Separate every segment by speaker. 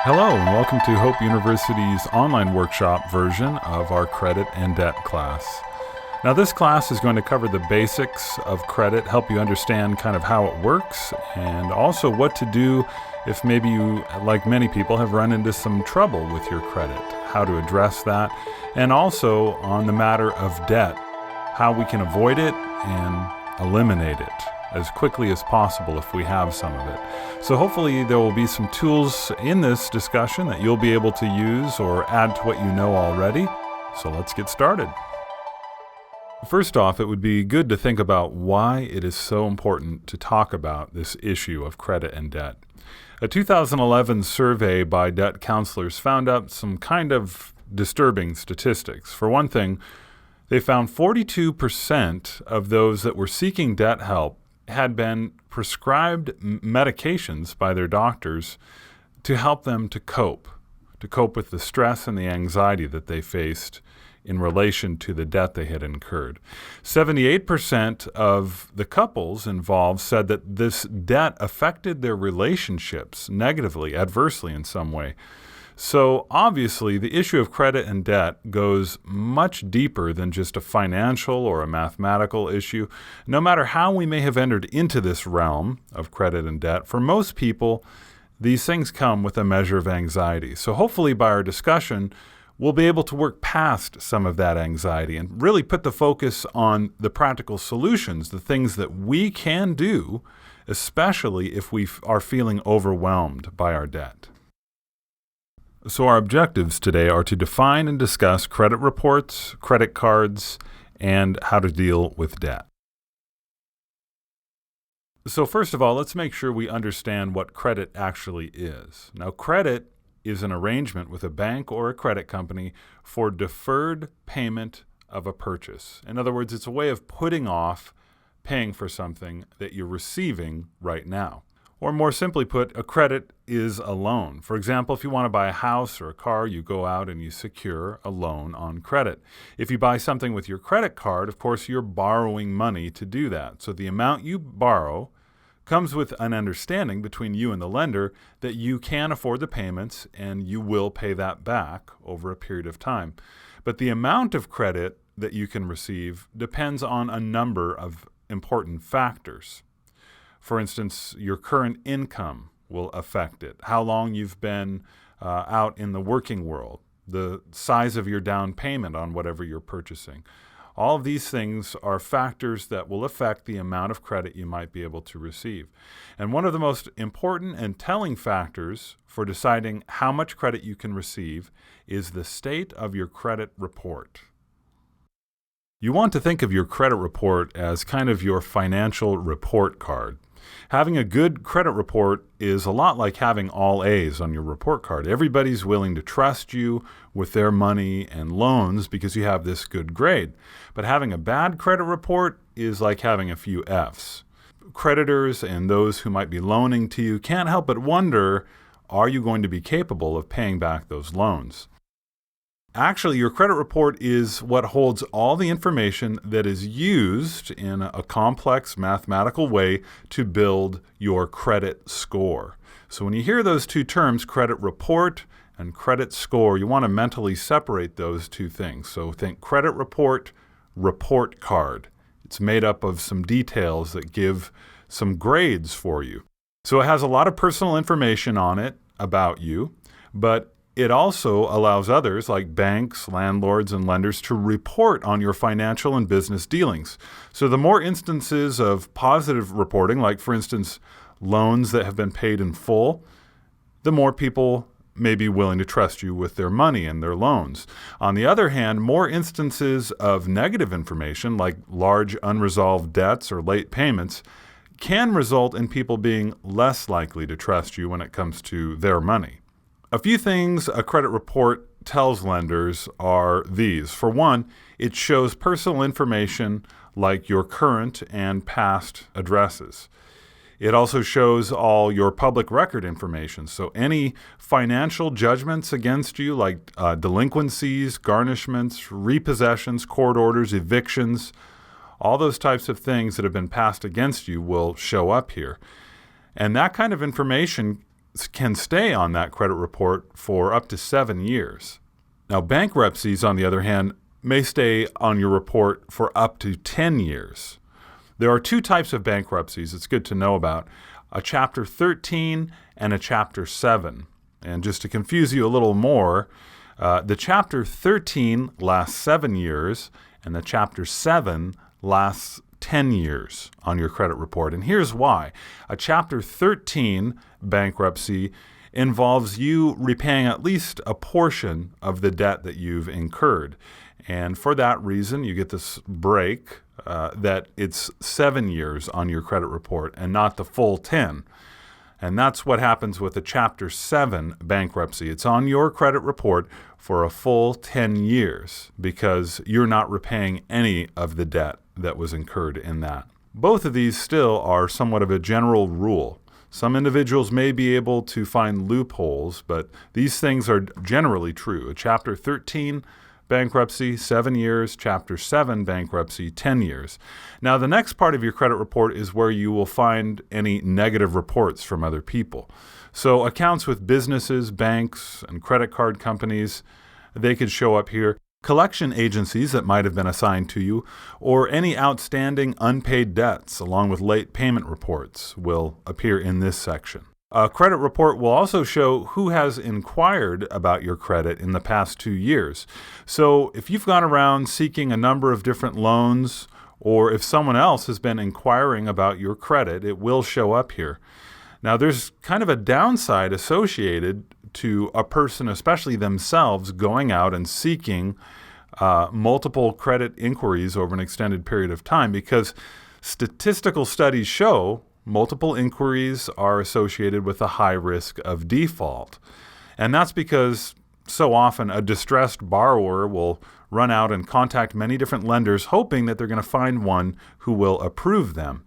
Speaker 1: Hello and welcome to Hope University's online workshop version of our credit and debt class. Now this class is going to cover the basics of credit, help you understand kind of how it works, and also what to do if maybe you, like many people, have run into some trouble with your credit, how to address that, and also on the matter of debt, how we can avoid it and eliminate it as quickly as possible if we have some of it. So hopefully there will be some tools in this discussion that you'll be able to use or add to what you know already. So let's get started. First off, it would be good to think about why it is so important to talk about this issue of credit and debt. A 2011 survey by debt counselors found out some kind of disturbing statistics. For one thing, they found 42% of those that were seeking debt help had been prescribed medications by their doctors to help them to cope with the stress and the anxiety that they faced in relation to the debt they had incurred. 78% of the couples involved said that this debt affected their relationships negatively, adversely in some way. So obviously, the issue of credit and debt goes much deeper than just a financial or a mathematical issue. No matter how we may have entered into this realm of credit and debt, for most people, these things come with a measure of anxiety. So hopefully by our discussion, we'll be able to work past some of that anxiety and really put the focus on the practical solutions, the things that we can do, especially if we are feeling overwhelmed by our debt. So our objectives today are to define and discuss credit reports, credit cards, and how to deal with debt. So first of all, let's make sure we understand what credit actually is. Now, credit is an arrangement with a bank or a credit company for deferred payment of a purchase. In other words, it's a way of putting off paying for something that you're receiving right now. Or more simply put, a credit is a loan. For example, if you want to buy a house or a car, you go out and you secure a loan on credit. If you buy something with your credit card, of course, you're borrowing money to do that. So the amount you borrow comes with an understanding between you and the lender that you can afford the payments and you will pay that back over a period of time. But the amount of credit that you can receive depends on a number of important factors. For instance, your current income will affect it, how long you've been out in the working world, the size of your down payment on whatever you're purchasing. All of these things are factors that will affect the amount of credit you might be able to receive. And one of the most important and telling factors for deciding how much credit you can receive is the state of your credit report. You want to think of your credit report as kind of your financial report card. Having a good credit report is a lot like having all A's on your report card. Everybody's willing to trust you with their money and loans because you have this good grade. But having a bad credit report is like having a few F's. Creditors and those who might be loaning to you can't help but wonder, are you going to be capable of paying back those loans? Actually, your credit report is what holds all the information that is used in a complex mathematical way to build your credit score. So when you hear those two terms, credit report and credit score, you want to mentally separate those two things. So think credit report, report card. It's made up of some details that give some grades for you. So it has a lot of personal information on it about you, but it also allows others like banks, landlords, and lenders to report on your financial and business dealings. So the more instances of positive reporting, like for instance, loans that have been paid in full, the more people may be willing to trust you with their money and their loans. On the other hand, more instances of negative information, like large unresolved debts or late payments, can result in people being less likely to trust you when it comes to their money. A few things a credit report tells lenders are these. For one, it shows personal information like your current and past addresses. It also shows all your public record information. So any financial judgments against you, like delinquencies, garnishments, repossessions, court orders, evictions, all those types of things that have been passed against you will show up here. And that kind of information can stay on that credit report for up to 7 years. Now, bankruptcies, on the other hand, may stay on your report for up to 10 years. There are two types of bankruptcies it's good to know about, a Chapter 13 and a Chapter 7. And just to confuse you a little more, the Chapter 13 lasts 7 years, and the Chapter 7 lasts 10 years on your credit report. And here's why. A Chapter 13 bankruptcy involves you repaying at least a portion of the debt that you've incurred. And for that reason, you get this break that it's 7 years on your credit report and not the full 10. And that's what happens with a Chapter 7 bankruptcy. It's on your credit report for a full 10 years because you're not repaying any of the debt that was incurred in that. Both of these still are somewhat of a general rule. Some individuals may be able to find loopholes, but these things are generally true. A Chapter 13 bankruptcy, 7 years. Chapter 7 bankruptcy, 10 years. Now, the next part of your credit report is where you will find any negative reports from other people. So accounts with businesses, banks, and credit card companies, they could show up here. Collection agencies that might have been assigned to you, or any outstanding unpaid debts along with late payment reports will appear in this section. A credit report will also show who has inquired about your credit in the past 2 years. So if you've gone around seeking a number of different loans, or if someone else has been inquiring about your credit, it will show up here. Now, there's kind of a downside associated to a person, especially themselves, going out and seeking multiple credit inquiries over an extended period of time, because statistical studies show multiple inquiries are associated with a high risk of default. And that's because so often a distressed borrower will run out and contact many different lenders hoping that they're going to find one who will approve them.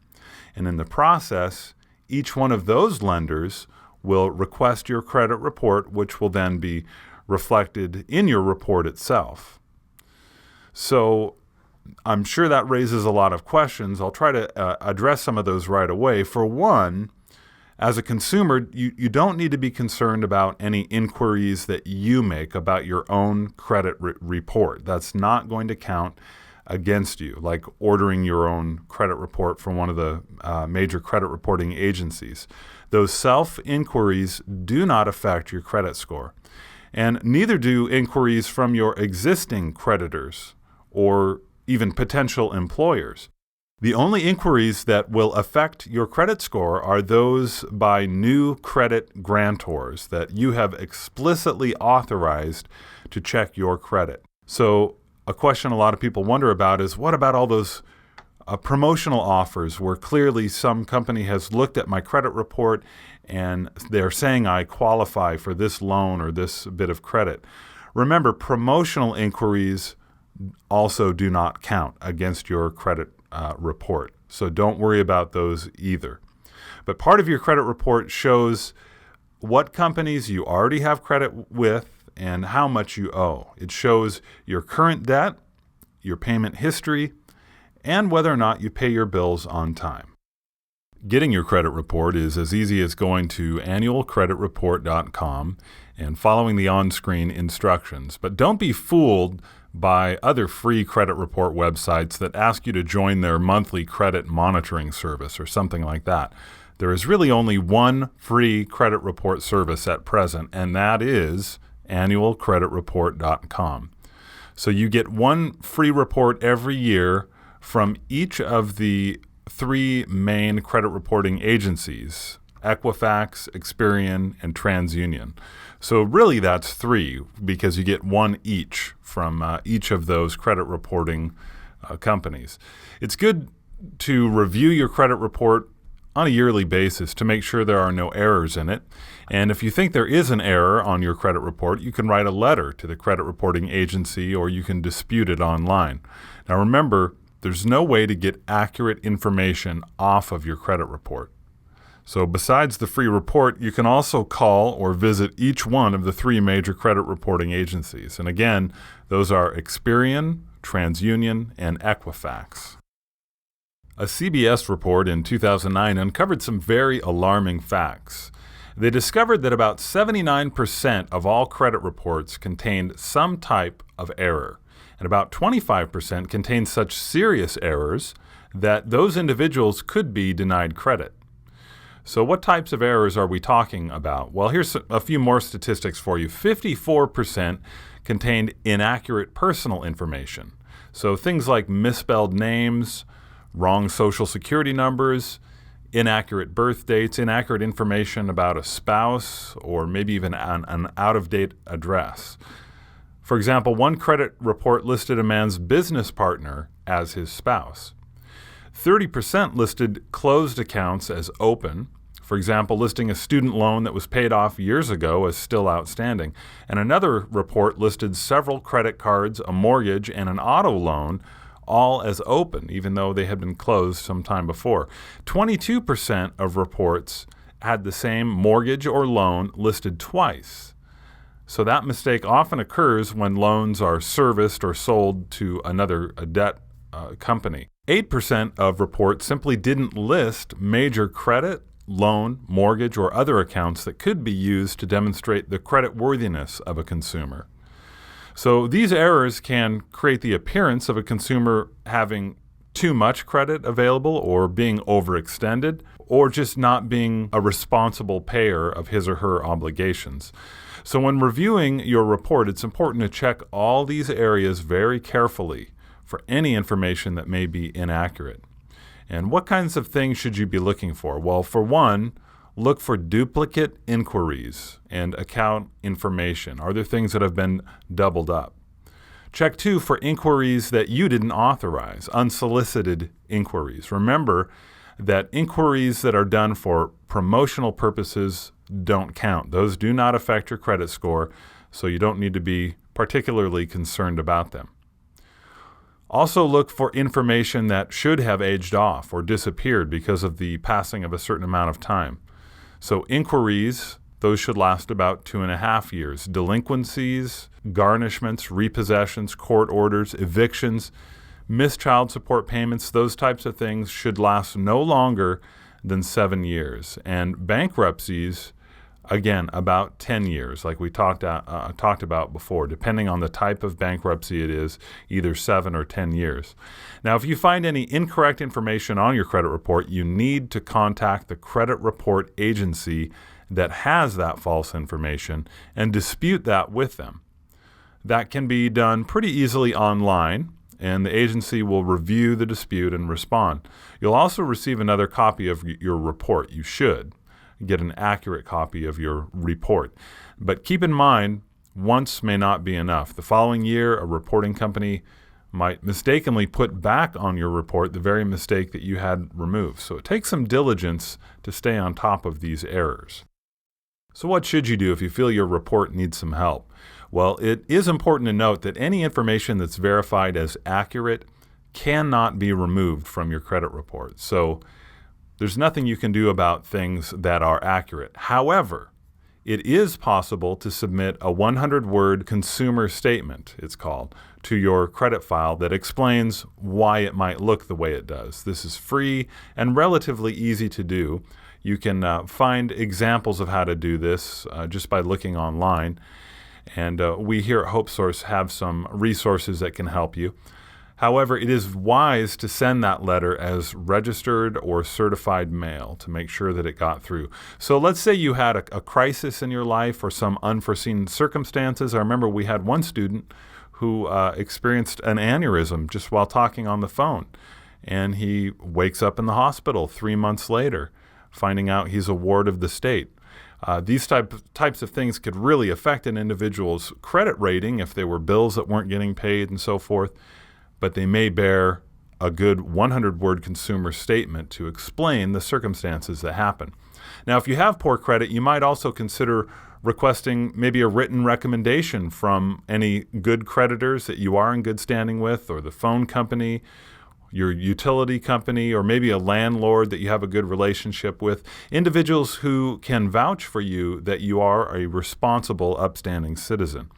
Speaker 1: And in the process, each one of those lenders will request your credit report, which will then be reflected in your report itself. So I'm sure that raises a lot of questions. I'll try to address some of those right away. For one, as a consumer, you don't need to be concerned about any inquiries that you make about your own credit report. That's not going to count against you, like ordering your own credit report from one of the major credit reporting agencies. Those self-inquiries do not affect your credit score, and neither do inquiries from your existing creditors or even potential employers. The only inquiries that will affect your credit score are those by new credit grantors that you have explicitly authorized to check your credit. So a question a lot of people wonder about is, what about all those promotional offers where clearly some company has looked at my credit report and they're saying I qualify for this loan or this bit of credit? Remember, promotional inquiries also do not count against your credit report. So don't worry about those either. But part of your credit report shows what companies you already have credit with and how much you owe. It shows your current debt, your payment history, and whether or not you pay your bills on time. Getting your credit report is as easy as going to annualcreditreport.com and following the on-screen instructions. But don't be fooled by other free credit report websites that ask you to join their monthly credit monitoring service or something like that. There is really only one free credit report service at present, and that is annualcreditreport.com. So you get one free report every year from each of the three main credit reporting agencies, Equifax, Experian, and TransUnion. So really that's three, because you get one each from each of those credit reporting companies. It's good to review your credit report on a yearly basis to make sure there are no errors in it. And if you think there is an error on your credit report, you can write a letter to the credit reporting agency, or you can dispute it online. Now remember, there's no way to get accurate information off of your credit report. So besides the free report, you can also call or visit each one of the three major credit reporting agencies. And again, those are Experian, TransUnion, and Equifax. A CBS report in 2009 uncovered some very alarming facts. They discovered that about 79% of all credit reports contained some type of error, and about 25% contained such serious errors that those individuals could be denied credit. So what types of errors are we talking about? Well, here's a few more statistics for you. 54% contained inaccurate personal information. So things like misspelled names, wrong social security numbers, inaccurate birth dates, inaccurate information about a spouse, or maybe even an out-of-date address. For example, one credit report listed a man's business partner as his spouse. 30% listed closed accounts as open, for example, listing a student loan that was paid off years ago as still outstanding. And another report listed several credit cards, a mortgage, and an auto loan all as open, even though they had been closed some time before. 22% of reports had the same mortgage or loan listed twice. So that mistake often occurs when loans are serviced or sold to a debt company. 8% of reports simply didn't list major credit, loan, mortgage, or other accounts that could be used to demonstrate the creditworthiness of a consumer. So these errors can create the appearance of a consumer having too much credit available, or being overextended, or just not being a responsible payer of his or her obligations. So when reviewing your report, it's important to check all these areas very carefully for any information that may be inaccurate. And what kinds of things should you be looking for? Well, for one, look for duplicate inquiries and account information. Are there things that have been doubled up? Check, two, for inquiries that you didn't authorize, unsolicited inquiries. Remember that inquiries that are done for promotional purposes don't count. Those do not affect your credit score, so you don't need to be particularly concerned about them. Also look for information that should have aged off or disappeared because of the passing of a certain amount of time. So inquiries, those should last about 2.5 years. Delinquencies, garnishments, repossessions, court orders, evictions, missed child support payments, those types of things should last no longer than 7 years. And bankruptcies, again, about 10 years, like we talked about before, depending on the type of bankruptcy it is, either 7 or 10 years. Now, if you find any incorrect information on your credit report, you need to contact the credit report agency that has that false information and dispute that with them. That can be done pretty easily online, and the agency will review the dispute and respond. You'll also receive another copy of your report. You should get an accurate copy of your report. But keep in mind, once may not be enough. The following year, a reporting company might mistakenly put back on your report the very mistake that you had removed. So it takes some diligence to stay on top of these errors. So what should you do if you feel your report needs some help? Well, it is important to note that any information that's verified as accurate cannot be removed from your credit report. So there's nothing you can do about things that are accurate. However, it is possible to submit a 100-word consumer statement, it's called, to your credit file that explains why it might look the way it does. This is free and relatively easy to do. You can find examples of how to do this just by looking online. And we here at Hope Source have some resources that can help you. However, it is wise to send that letter as registered or certified mail to make sure that it got through. So let's say you had a crisis in your life or some unforeseen circumstances. I remember we had one student who experienced an aneurysm just while talking on the phone. And he wakes up in the hospital 3 months later, finding out he's a ward of the state. These types of things could really affect an individual's credit rating if there were bills that weren't getting paid and so forth. But they may bear a good 100-word consumer statement to explain the circumstances that happen. Now, if you have poor credit, you might also consider requesting maybe a written recommendation from any good creditors that you are in good standing with, or the phone company, your utility company, or maybe a landlord that you have a good relationship with, individuals who can vouch for you that you are a responsible, upstanding citizen.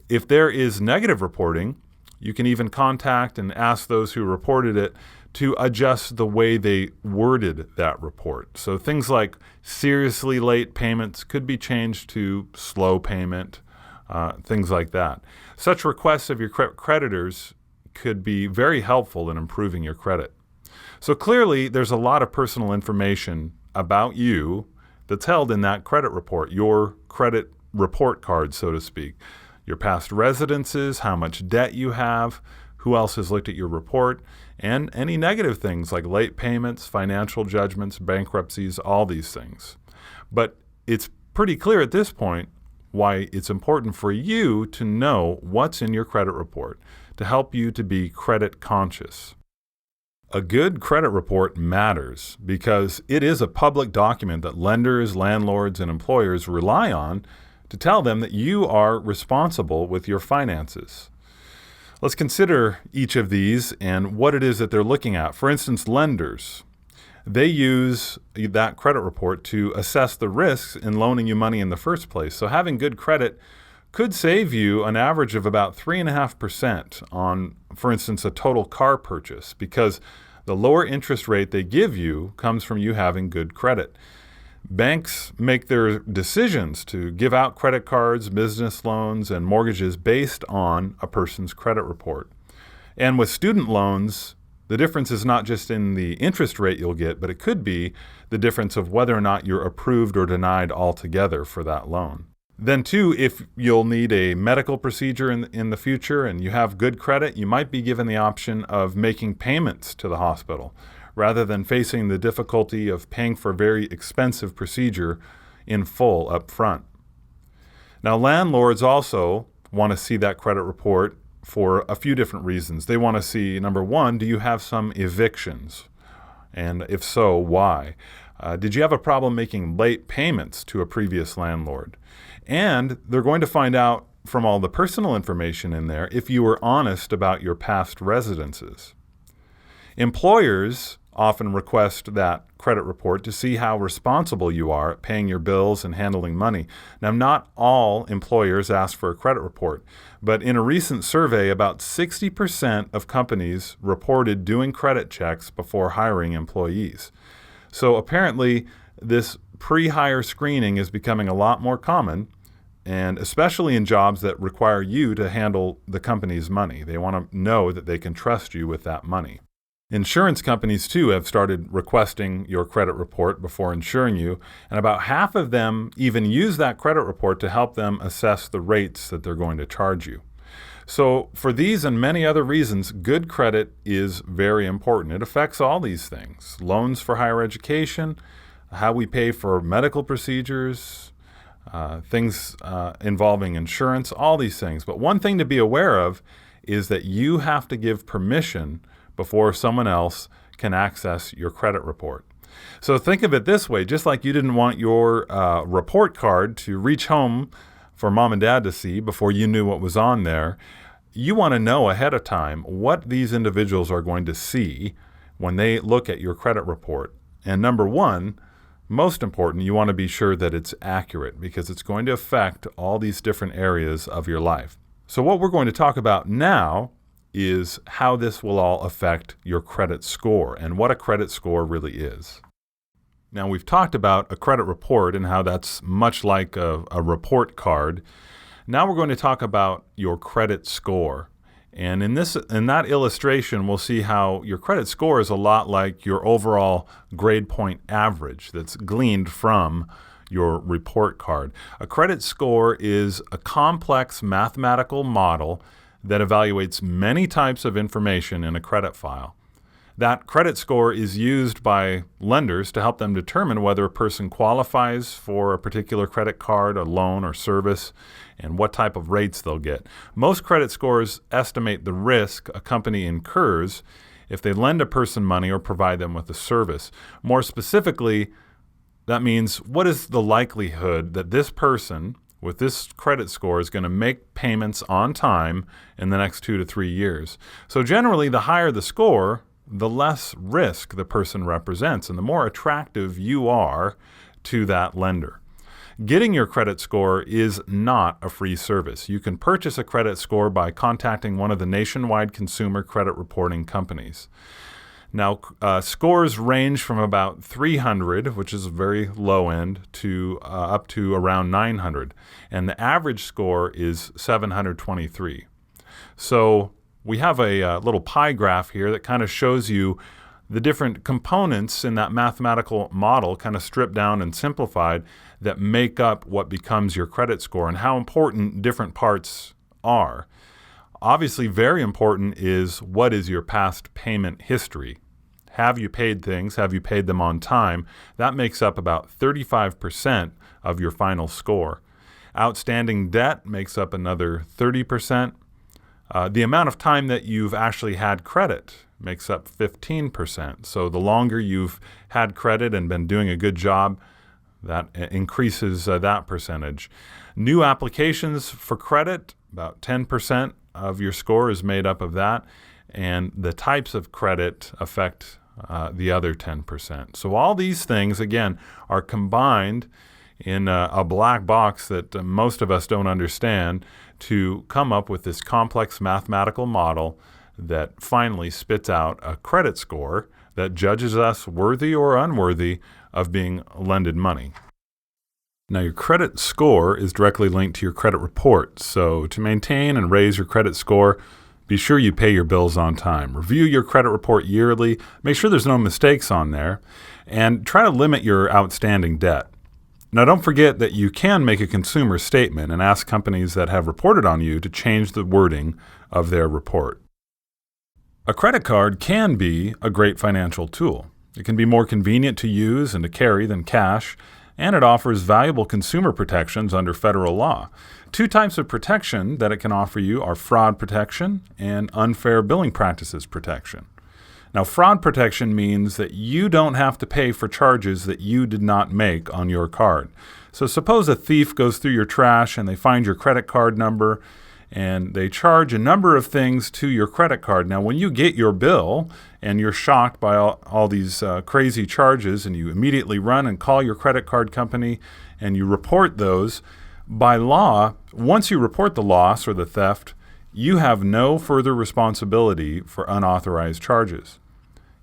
Speaker 1: If there is negative reporting, you can even contact and ask those who reported it to adjust the way they worded that report. So things like seriously late payments could be changed to slow payment, things like that. Such requests of your creditors could be very helpful in improving your credit. So clearly, there's a lot of personal information about you that's held in that credit report, your credit report card, so to speak. Your past residences, how much debt you have, who else has looked at your report, and any negative things like late payments, financial judgments, bankruptcies, all these things. But it's pretty clear at this point why it's important for you to know what's in your credit report to help you to be credit conscious. A good credit report matters because it is a public document that lenders, landlords, and employers rely on to tell them that you are responsible with your finances. Let's consider each of these and what it is that they're looking at. For instance, lenders. They use that credit report to assess the risks in loaning you money in the first place. So having good credit could save you an average of about 3.5% on, for instance, a total car purchase, because the lower interest rate they give you comes from you having good credit. Banks make their decisions to give out credit cards, business loans, and mortgages based on a person's credit report. And with student loans, the difference is not just in the interest rate you'll get, but it could be the difference of whether or not you're approved or denied altogether for that loan. Then too, if you'll need a medical procedure in the future and you have good credit, you might be given the option of making payments to the hospital rather than facing the difficulty of paying for a very expensive procedure in full up front. Now, landlords also want to see that credit report for a few different reasons. They want to see, number one, do you have some evictions? And if so, why? Did you have a problem making late payments to a previous landlord? And they're going to find out from all the personal information in there if you were honest about your past residences. Employers often request that credit report to see how responsible you are at paying your bills and handling money. Now, not all employers ask for a credit report, but in a recent survey, about 60% of companies reported doing credit checks before hiring employees. So apparently, this pre-hire screening is becoming a lot more common, and especially in jobs that require you to handle the company's money. They want to know that they can trust you with that money. Insurance companies, too, have started requesting your credit report before insuring you, and about half of them even use that credit report to help them assess the rates that they're going to charge you. So for these and many other reasons, good credit is very important. It affects all these things: loans for higher education, how we pay for medical procedures, things involving insurance, all these things. But one thing to be aware of is that you have to give permission before someone else can access your credit report. So think of it this way: just like you didn't want your report card to reach home for mom and dad to see before you knew what was on there, you want to know ahead of time what these individuals are going to see when they look at your credit report. And number one, most important, you want to be sure that it's accurate because it's going to affect all these different areas of your life. So what we're going to talk about now is how this will all affect your credit score and what a credit score really is. Now, we've talked about a credit report and how that's much like a report card. Now we're going to talk about your credit score. And in that illustration, we'll see how your credit score is a lot like your overall grade point average that's gleaned from your report card. A credit score is a complex mathematical model that evaluates many types of information in a credit file. That credit score is used by lenders to help them determine whether a person qualifies for a particular credit card, a loan, or service, and what type of rates they'll get. Most credit scores estimate the risk a company incurs if they lend a person money or provide them with a service. More specifically, that means what is the likelihood that this person with this credit score is going to make payments on time in the next 2 to 3 years. So generally, the higher the score, the less risk the person represents and the more attractive you are to that lender. Getting your credit score is not a free service. You can purchase a credit score by contacting one of the nationwide consumer credit reporting companies. Now, scores range from about 300, which is a very low end, to up to around 900. And the average score is 723. So we have a little pie graph here that kind of shows you the different components in that mathematical model, kind of stripped down and simplified, that make up what becomes your credit score and how important different parts are. Obviously, very important is what is your past payment history. Have you paid things? Have you paid them on time? That makes up about 35% of your final score. Outstanding debt makes up another 30%. The amount of time that you've actually had credit makes up 15%. So the longer you've had credit and been doing a good job, that increases that percentage. New applications for credit, about 10% of your score is made up of that. And the types of credit affect the other 10%. So all these things, again, are combined in a black box that most of us don't understand to come up with this complex mathematical model that finally spits out a credit score that judges us worthy or unworthy of being lended money. Now, your credit score is directly linked to your credit report. So to maintain and raise your credit score, be sure you pay your bills on time. Review your credit report yearly. Make sure there's no mistakes on there. And try to limit your outstanding debt. Now, don't forget that you can make a consumer statement and ask companies that have reported on you to change the wording of their report. A credit card can be a great financial tool. It can be more convenient to use and to carry than cash, and it offers valuable consumer protections under federal law. Two types of protection that it can offer you are fraud protection and unfair billing practices protection. Now, fraud protection means that you don't have to pay for charges that you did not make on your card. So suppose a thief goes through your trash and they find your credit card number and they charge a number of things to your credit card. Now, when you get your bill and you're shocked by all these crazy charges and you immediately run and call your credit card company and you report those, by law, once you report the loss or the theft, you have no further responsibility for unauthorized charges.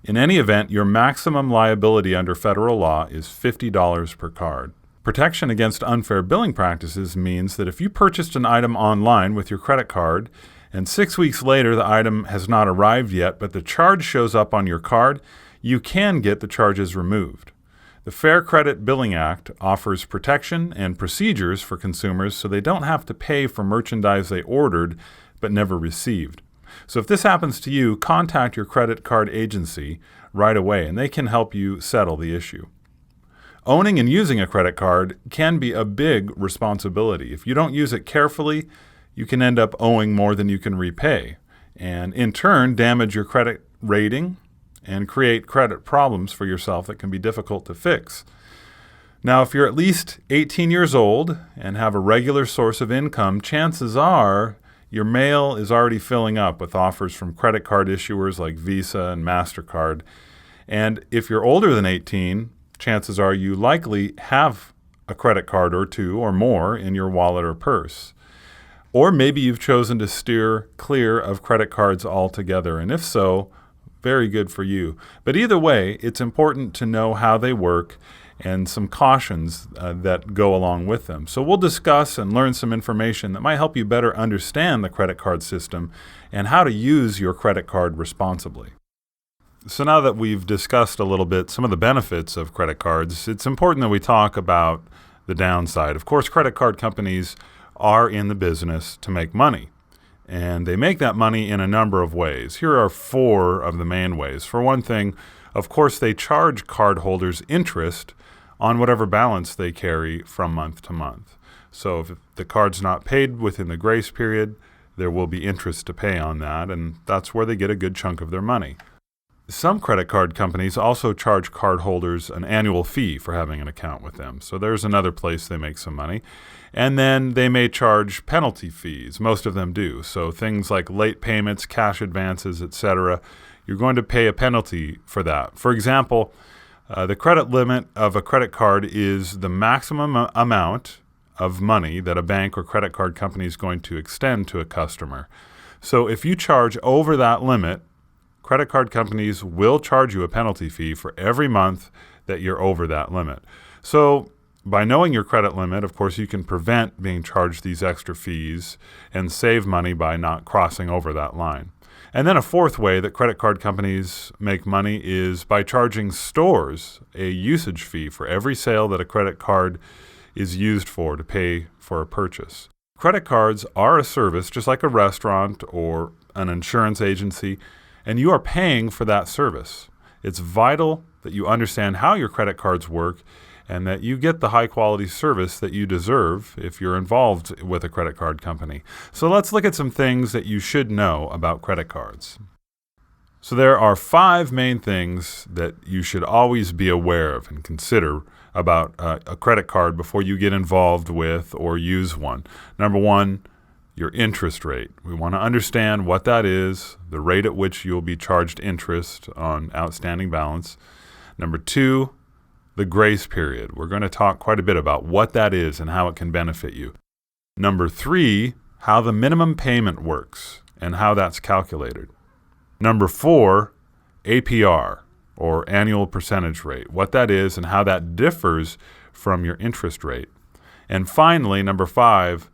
Speaker 1: In any event, your maximum liability under federal law is $50 per card. Protection against unfair billing practices means that if you purchased an item online with your credit card and 6 weeks later the item has not arrived yet, but the charge shows up on your card, you can get the charges removed. The Fair Credit Billing Act offers protection and procedures for consumers so they don't have to pay for merchandise they ordered but never received. So if this happens to you, contact your credit card agency right away, and they can help you settle the issue. Owning and using a credit card can be a big responsibility. If you don't use it carefully, you can end up owing more than you can repay, and in turn damage your credit rating and create credit problems for yourself that can be difficult to fix. Now, if you're at least 18 years old and have a regular source of income, chances are your mail is already filling up with offers from credit card issuers like Visa and MasterCard. And if you're older than 18, chances are you likely have a credit card or two or more in your wallet or purse. Or maybe you've chosen to steer clear of credit cards altogether. And if so, very good for you. But either way, it's important to know how they work and some cautions that go along with them. So we'll discuss and learn some information that might help you better understand the credit card system and how to use your credit card responsibly. So now that we've discussed a little bit some of the benefits of credit cards, it's important that we talk about the downside. Of course, credit card companies are in the business to make money, and they make that money in a number of ways. Here are 4 of the main ways. For one thing, of course, they charge cardholders interest on whatever balance they carry from month to month. So if the card's not paid within the grace period, there will be interest to pay on that, and that's where they get a good chunk of their money. Some credit card companies also charge cardholders an annual fee for having an account with them. So there's another place they make some money. And then they may charge penalty fees. Most of them do. So things like late payments, cash advances, etc., you're going to pay a penalty for that. For example, the credit limit of a credit card is the maximum amount of money that a bank or credit card company is going to extend to a customer. So if you charge over that limit, credit card companies will charge you a penalty fee for every month that you're over that limit. So by knowing your credit limit, of course, you can prevent being charged these extra fees and save money by not crossing over that line. And then a fourth way that credit card companies make money is by charging stores a usage fee for every sale that a credit card is used for to pay for a purchase. Credit cards are a service just like a restaurant or an insurance agency, and you are paying for that service. It's vital that you understand how your credit cards work and that you get the high-quality service that you deserve if you're involved with a credit card company. So let's look at some things that you should know about credit cards. So there are 5 main things that you should always be aware of and consider about a credit card before you get involved with or use one. Number 1, your interest rate. We want to understand what that is, the rate at which you'll be charged interest on outstanding balance. Number 2, the grace period. We're going to talk quite a bit about what that is and how it can benefit you. Number 3, how the minimum payment works and how that's calculated. Number 4, APR, or annual percentage rate, what that is and how that differs from your interest rate. And finally, number 5,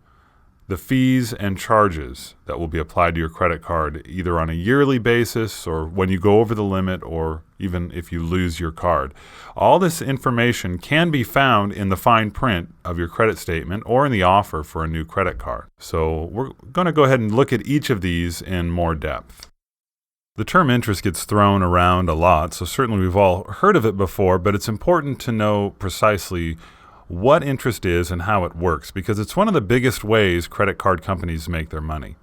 Speaker 1: the fees and charges that will be applied to your credit card either on a yearly basis or when you go over the limit or even if you lose your card. All this information can be found in the fine print of your credit statement or in the offer for a new credit card. So we're going to go ahead and look at each of these in more depth. The term interest gets thrown around a lot, so certainly we've all heard of it before, but it's important to know precisely what interest is and how it works, because it's one of the biggest ways credit card companies make their money.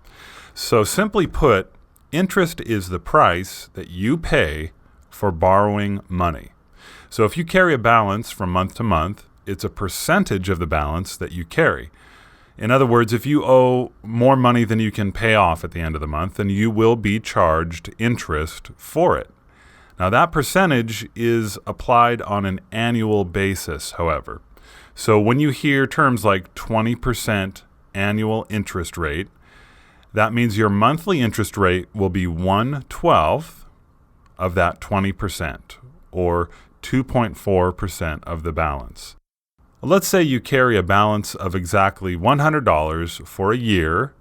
Speaker 1: So simply put, interest is the price that you pay for borrowing money. So if you carry a balance from month to month, it's a percentage of the balance that you carry. In other words, if you owe more money than you can pay off at the end of the month, then you will be charged interest for it. Now that percentage is applied on an annual basis, however. So when you hear terms like 20% annual interest rate, that means your monthly interest rate will be 1/12 of that 20%, or 2.4% of the balance. Let's say you carry a balance of exactly $100 for a year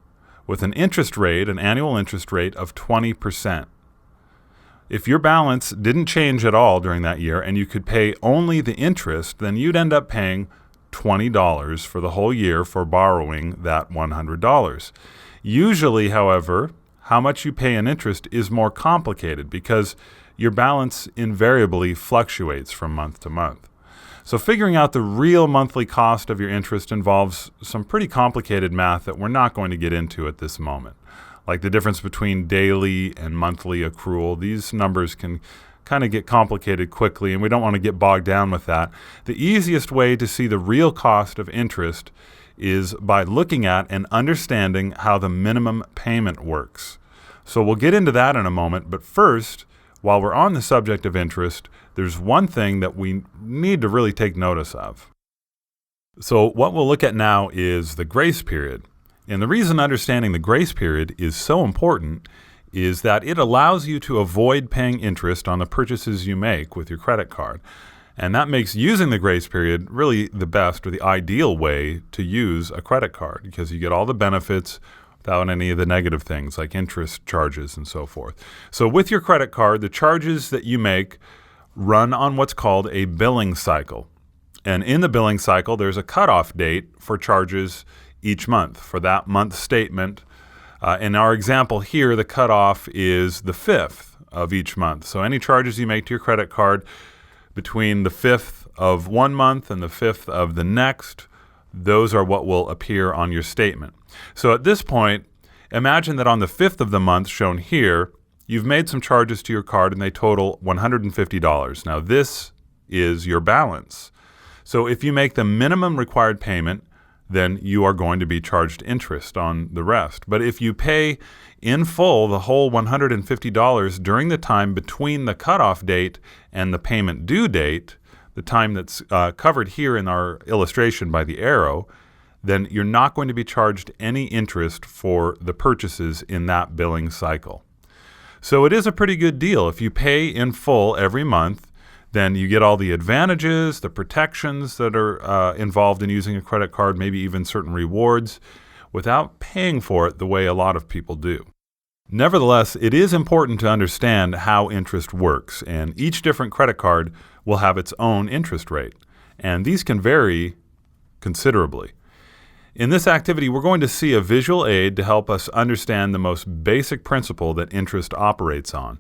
Speaker 1: with an annual interest rate of 20%. If your balance didn't change at all during that year and you could pay only the interest, then you'd end up paying $20 for the whole year for borrowing that $100. Usually, however, how much you pay in interest is more complicated because your balance invariably fluctuates from month to month. So figuring out the real monthly cost of your interest involves some pretty complicated math that we're not going to get into at this moment. Like the difference between daily and monthly accrual. These numbers can kind of get complicated quickly, and we don't want to get bogged down with that. The easiest way to see the real cost of interest is by looking at and understanding how the minimum payment works. So we'll get into that in a moment, but first, while we're on the subject of interest, there's one thing that we need to really take notice of. So what we'll look at now is the grace period. And the reason understanding the grace period is so important is that it allows you to avoid paying interest on the purchases you make with your credit card. And that makes using the grace period really the best or the ideal way to use a credit card because you get all the benefits without any of the negative things like interest charges and so forth. So with your credit card, the charges that you make run on what's called a billing cycle. And in the billing cycle, there's a cutoff date for charges each month for that month's statement. In our example here, the cutoff is the 5th of each month. So any charges you make to your credit card between the 5th of one month and the 5th of the next, those are what will appear on your statement. So at this point, imagine that on the 5th of the month shown here, you've made some charges to your card and they total $150. Now this is your balance. So if you make the minimum required payment, then you are going to be charged interest on the rest. But if you pay in full the whole $150 during the time between the cutoff date and the payment due date, the time that's covered here in our illustration by the arrow, then you're not going to be charged any interest for the purchases in that billing cycle. So it is a pretty good deal. If you pay in full every month, then you get all the advantages, the protections that are involved in using a credit card, maybe even certain rewards, without paying for it the way a lot of people do. Nevertheless, it is important to understand how interest works, and each different credit card will have its own interest rate, and these can vary considerably. In this activity, we're going to see a visual aid to help us understand the most basic principle that interest operates on.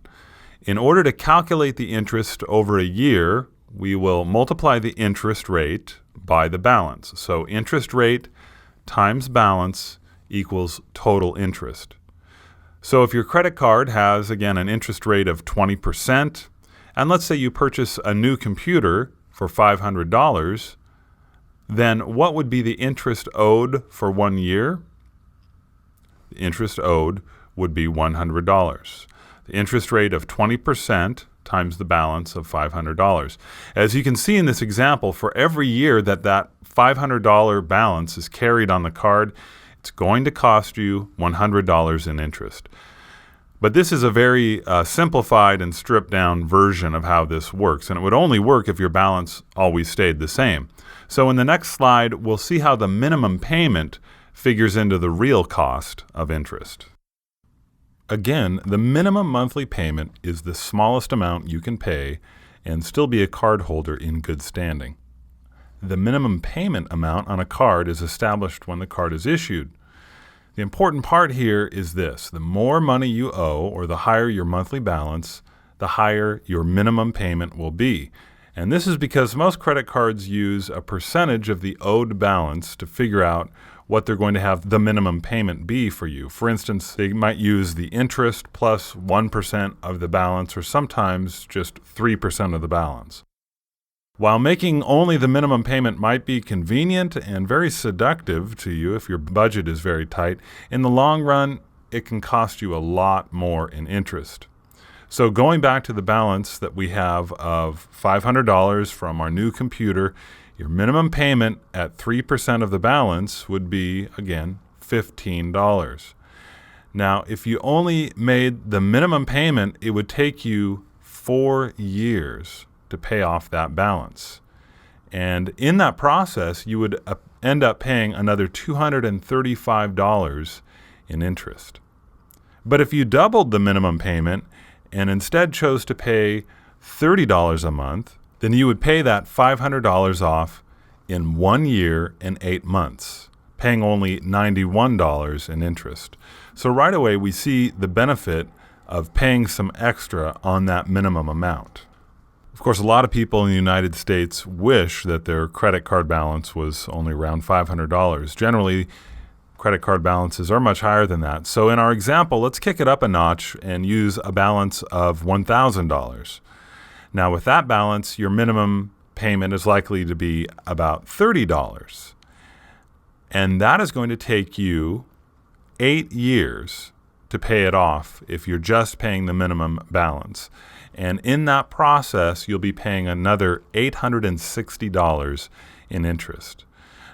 Speaker 1: In order to calculate the interest over a year, we will multiply the interest rate by the balance. So interest rate times balance equals total interest. So if your credit card has, again, an interest rate of 20%, and let's say you purchase a new computer for $500, then what would be the interest owed for 1 year? The interest owed would be $100. The interest rate of 20% times the balance of $500. As you can see in this example, for every year that $500 balance is carried on the card, it's going to cost you $100 in interest. But this is a very simplified and stripped down version of how this works, and it would only work if your balance always stayed the same. So in the next slide, we'll see how the minimum payment figures into the real cost of interest. Again, the minimum monthly payment is the smallest amount you can pay and still be a card holder in good standing. The minimum payment amount on a card is established when the card is issued. The important part here is this: the more money you owe, or the higher your monthly balance, the higher your minimum payment will be. And this is because most credit cards use a percentage of the owed balance to figure out what they're going to have the minimum payment be for you. For instance, they might use the interest plus 1% of the balance, or sometimes just 3% of the balance. While making only the minimum payment might be convenient and very seductive to you if your budget is very tight, in the long run, it can cost you a lot more in interest. So going back to the balance that we have of $500 from our new computer, your minimum payment at 3% of the balance would be, again, $15. Now, if you only made the minimum payment, it would take you 4 years to pay off that balance. And in that process, you would end up paying another $235 in interest. But if you doubled the minimum payment and instead chose to pay $30 a month, then you would pay that $500 off in 1 year and 8 months, paying only $91 in interest. So right away, we see the benefit of paying some extra on that minimum amount. Of course, a lot of people in the United States wish that their credit card balance was only around $500. Generally, credit card balances are much higher than that. So in our example, let's kick it up a notch and use a balance of $1,000. Now with that balance, your minimum payment is likely to be about $30. And that is going to take you 8 years to pay it off if you're just paying the minimum balance. And in that process, you'll be paying another $860 in interest.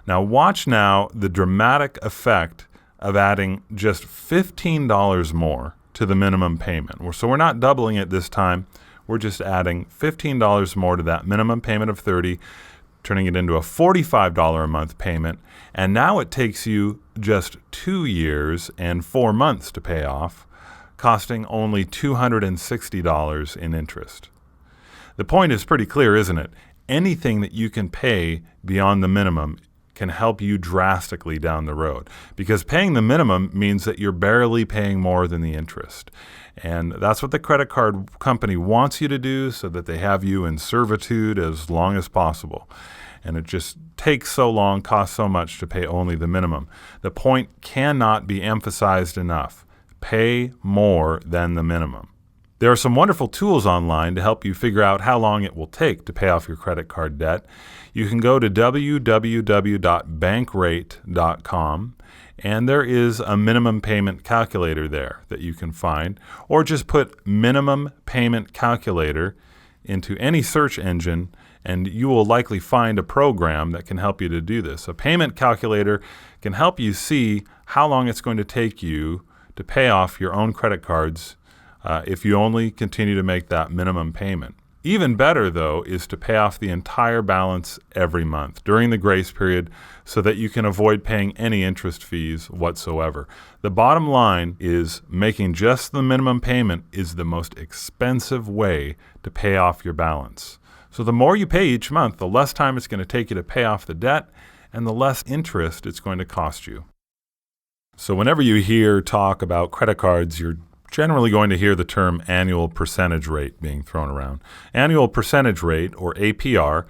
Speaker 1: Now watch the dramatic effect of adding just $15 more to the minimum payment. So we're not doubling it this time. We're just adding $15 more to that minimum payment of $30, turning it into a $45 a month payment. And now it takes you just 2 years and 4 months to pay off, costing only $260 in interest. The point is pretty clear, isn't it? Anything that you can pay beyond the minimum can help you drastically down the road, because paying the minimum means that you're barely paying more than the interest. And that's what the credit card company wants you to do, so that they have you in servitude as long as possible. And it just takes so long, costs so much to pay only the minimum. The point cannot be emphasized enough. Pay more than the minimum. There are some wonderful tools online to help you figure out how long it will take to pay off your credit card debt. You can go to www.bankrate.com, and there is a minimum payment calculator there that you can find, or just put minimum payment calculator into any search engine, and you will likely find a program that can help you to do this. A payment calculator can help you see how long it's going to take you to pay off your own credit cards if you only continue to make that minimum payment. Even better, though, is to pay off the entire balance every month during the grace period so that you can avoid paying any interest fees whatsoever. The bottom line is making just the minimum payment is the most expensive way to pay off your balance. So the more you pay each month, the less time it's going to take you to pay off the debt and the less interest it's going to cost you. So whenever you hear talk about credit cards, you're generally going to hear the term annual percentage rate being thrown around. Annual percentage rate, or APR,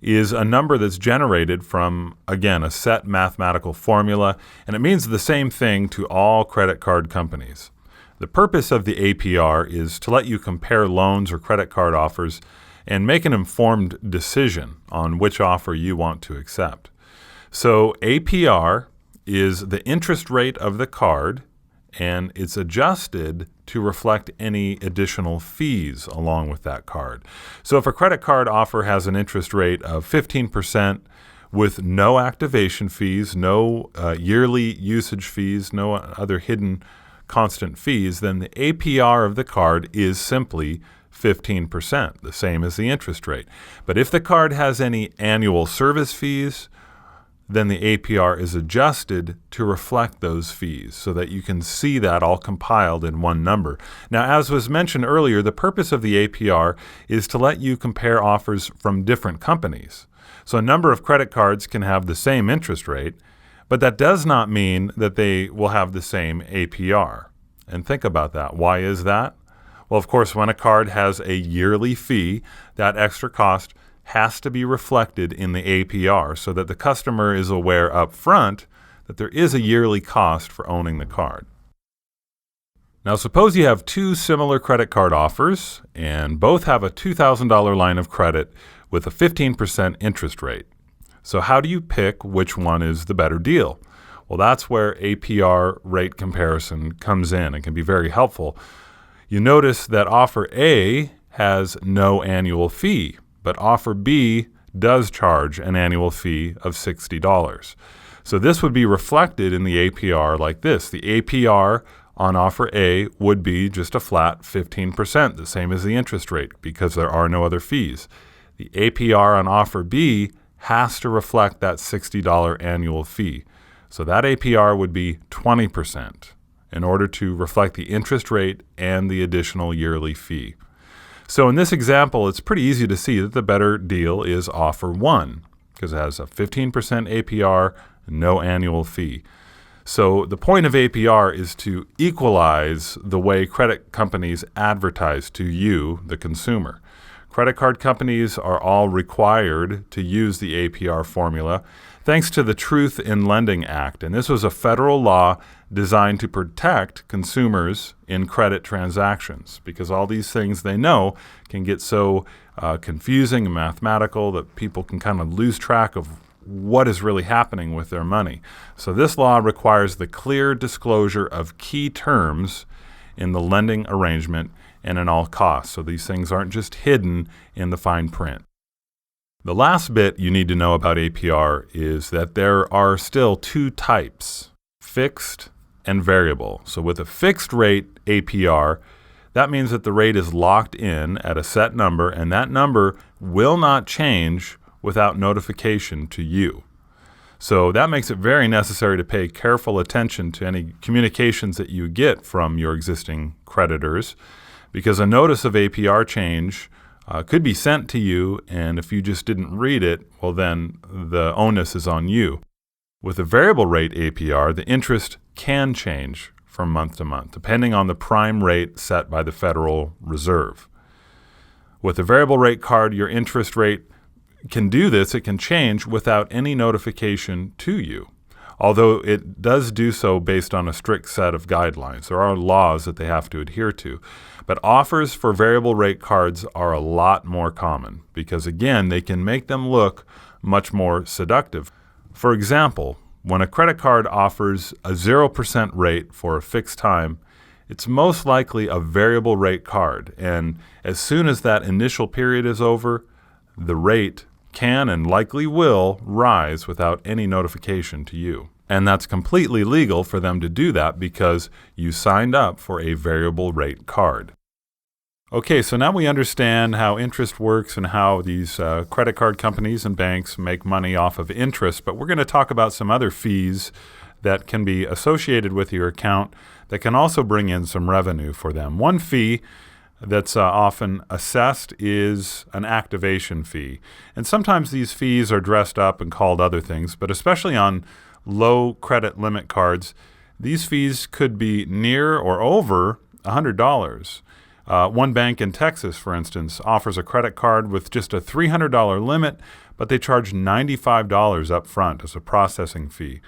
Speaker 1: is a number that's generated from, again, a set mathematical formula, and it means the same thing to all credit card companies. The purpose of the APR is to let you compare loans or credit card offers and make an informed decision on which offer you want to accept. So APR is the interest rate of the card, and it's adjusted to reflect any additional fees along with that card. So if a credit card offer has an interest rate of 15% with no activation fees, no yearly usage fees, no other hidden constant fees, then the APR of the card is simply 15%, the same as the interest rate. But if the card has any annual service fees, then the APR is adjusted to reflect those fees so that you can see that all compiled in one number. Now, as was mentioned earlier, the purpose of the APR is to let you compare offers from different companies. So a number of credit cards can have the same interest rate, but that does not mean that they will have the same APR. And think about that. Why is that? Well, of course, when a card has a yearly fee, that extra cost has to be reflected in the APR so that the customer is aware up front that there is a yearly cost for owning the card. Now, suppose you have two similar credit card offers and both have a $2,000 line of credit with a 15% interest rate. So how do you pick which one is the better deal? Well, that's where APR rate comparison comes in and can be very helpful. You notice that offer A has no annual fee, but offer B does charge an annual fee of $60. So this would be reflected in the APR like this. The APR on offer A would be just a flat 15%, the same as the interest rate, because there are no other fees. The APR on offer B has to reflect that $60 annual fee. So that APR would be 20% in order to reflect the interest rate and the additional yearly fee. So in this example, it's pretty easy to see that the better deal is offer 1 because it has a 15% APR, no annual fee. So the point of APR is to equalize the way credit companies advertise to you, the consumer. Credit card companies are all required to use the APR formula thanks to the Truth in Lending Act. And this was a federal law designed to protect consumers in credit transactions because all these things they know can get so confusing and mathematical that people can kind of lose track of what is really happening with their money. So this law requires the clear disclosure of key terms in the lending arrangement and in all costs. So these things aren't just hidden in the fine print. The last bit you need to know about APR is that there are still two types, fixed and variable. So with a fixed rate APR, that means that the rate is locked in at a set number, and that number will not change without notification to you. So that makes it very necessary to pay careful attention to any communications that you get from your existing creditors, because a notice of APR change could be sent to you, and if you just didn't read it, well then the onus is on you. With a variable rate APR, the interest can change from month to month, depending on the prime rate set by the Federal Reserve. With a variable rate card, your interest rate can do this. It can change without any notification to you, although it does do so based on a strict set of guidelines. There are laws that they have to adhere to. But offers for variable rate cards are a lot more common because, again, they can make them look much more seductive. For example, when a credit card offers a 0% rate for a fixed time, it's most likely a variable rate card. And as soon as that initial period is over, the rate can and likely will rise without any notification to you. And that's completely legal for them to do that because you signed up for a variable rate card. Okay, so now we understand how interest works and how these credit card companies and banks make money off of interest, but we're going to talk about some other fees that can be associated with your account that can also bring in some revenue for them. One fee that's often assessed is an activation fee. And sometimes these fees are dressed up and called other things, but especially on low credit limit cards, these fees could be near or over $100. One bank in Texas, for instance, offers a credit card with just a $300 limit, but they charge $95 up front as a processing fee.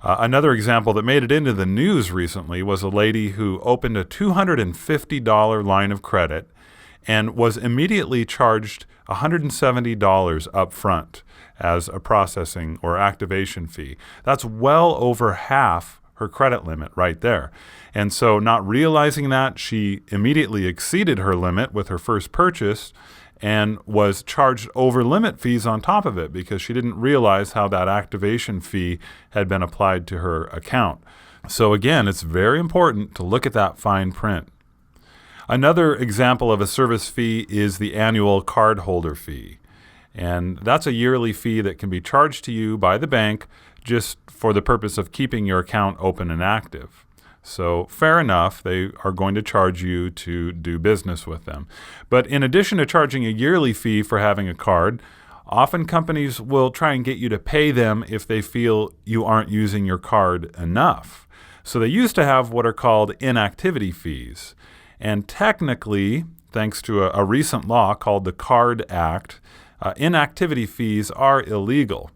Speaker 1: Another example that made it into the news recently was a lady who opened a $250 line of credit and was immediately charged $170 up front as a processing or activation fee. That's well over half her credit limit right there. And so not realizing that, she immediately exceeded her limit with her first purchase and was charged over limit fees on top of it because she didn't realize how that activation fee had been applied to her account. So again, it's very important to look at that fine print. Another example of a service fee is the annual cardholder fee. And that's a yearly fee that can be charged to you by the bank just for the purpose of keeping your account open and active. So fair enough, they are going to charge you to do business with them. But in addition to charging a yearly fee for having a card, often companies will try and get you to pay them if they feel you aren't using your card enough. So they used to have what are called inactivity fees. And technically, thanks to a recent law called the Card Act, inactivity fees are illegal.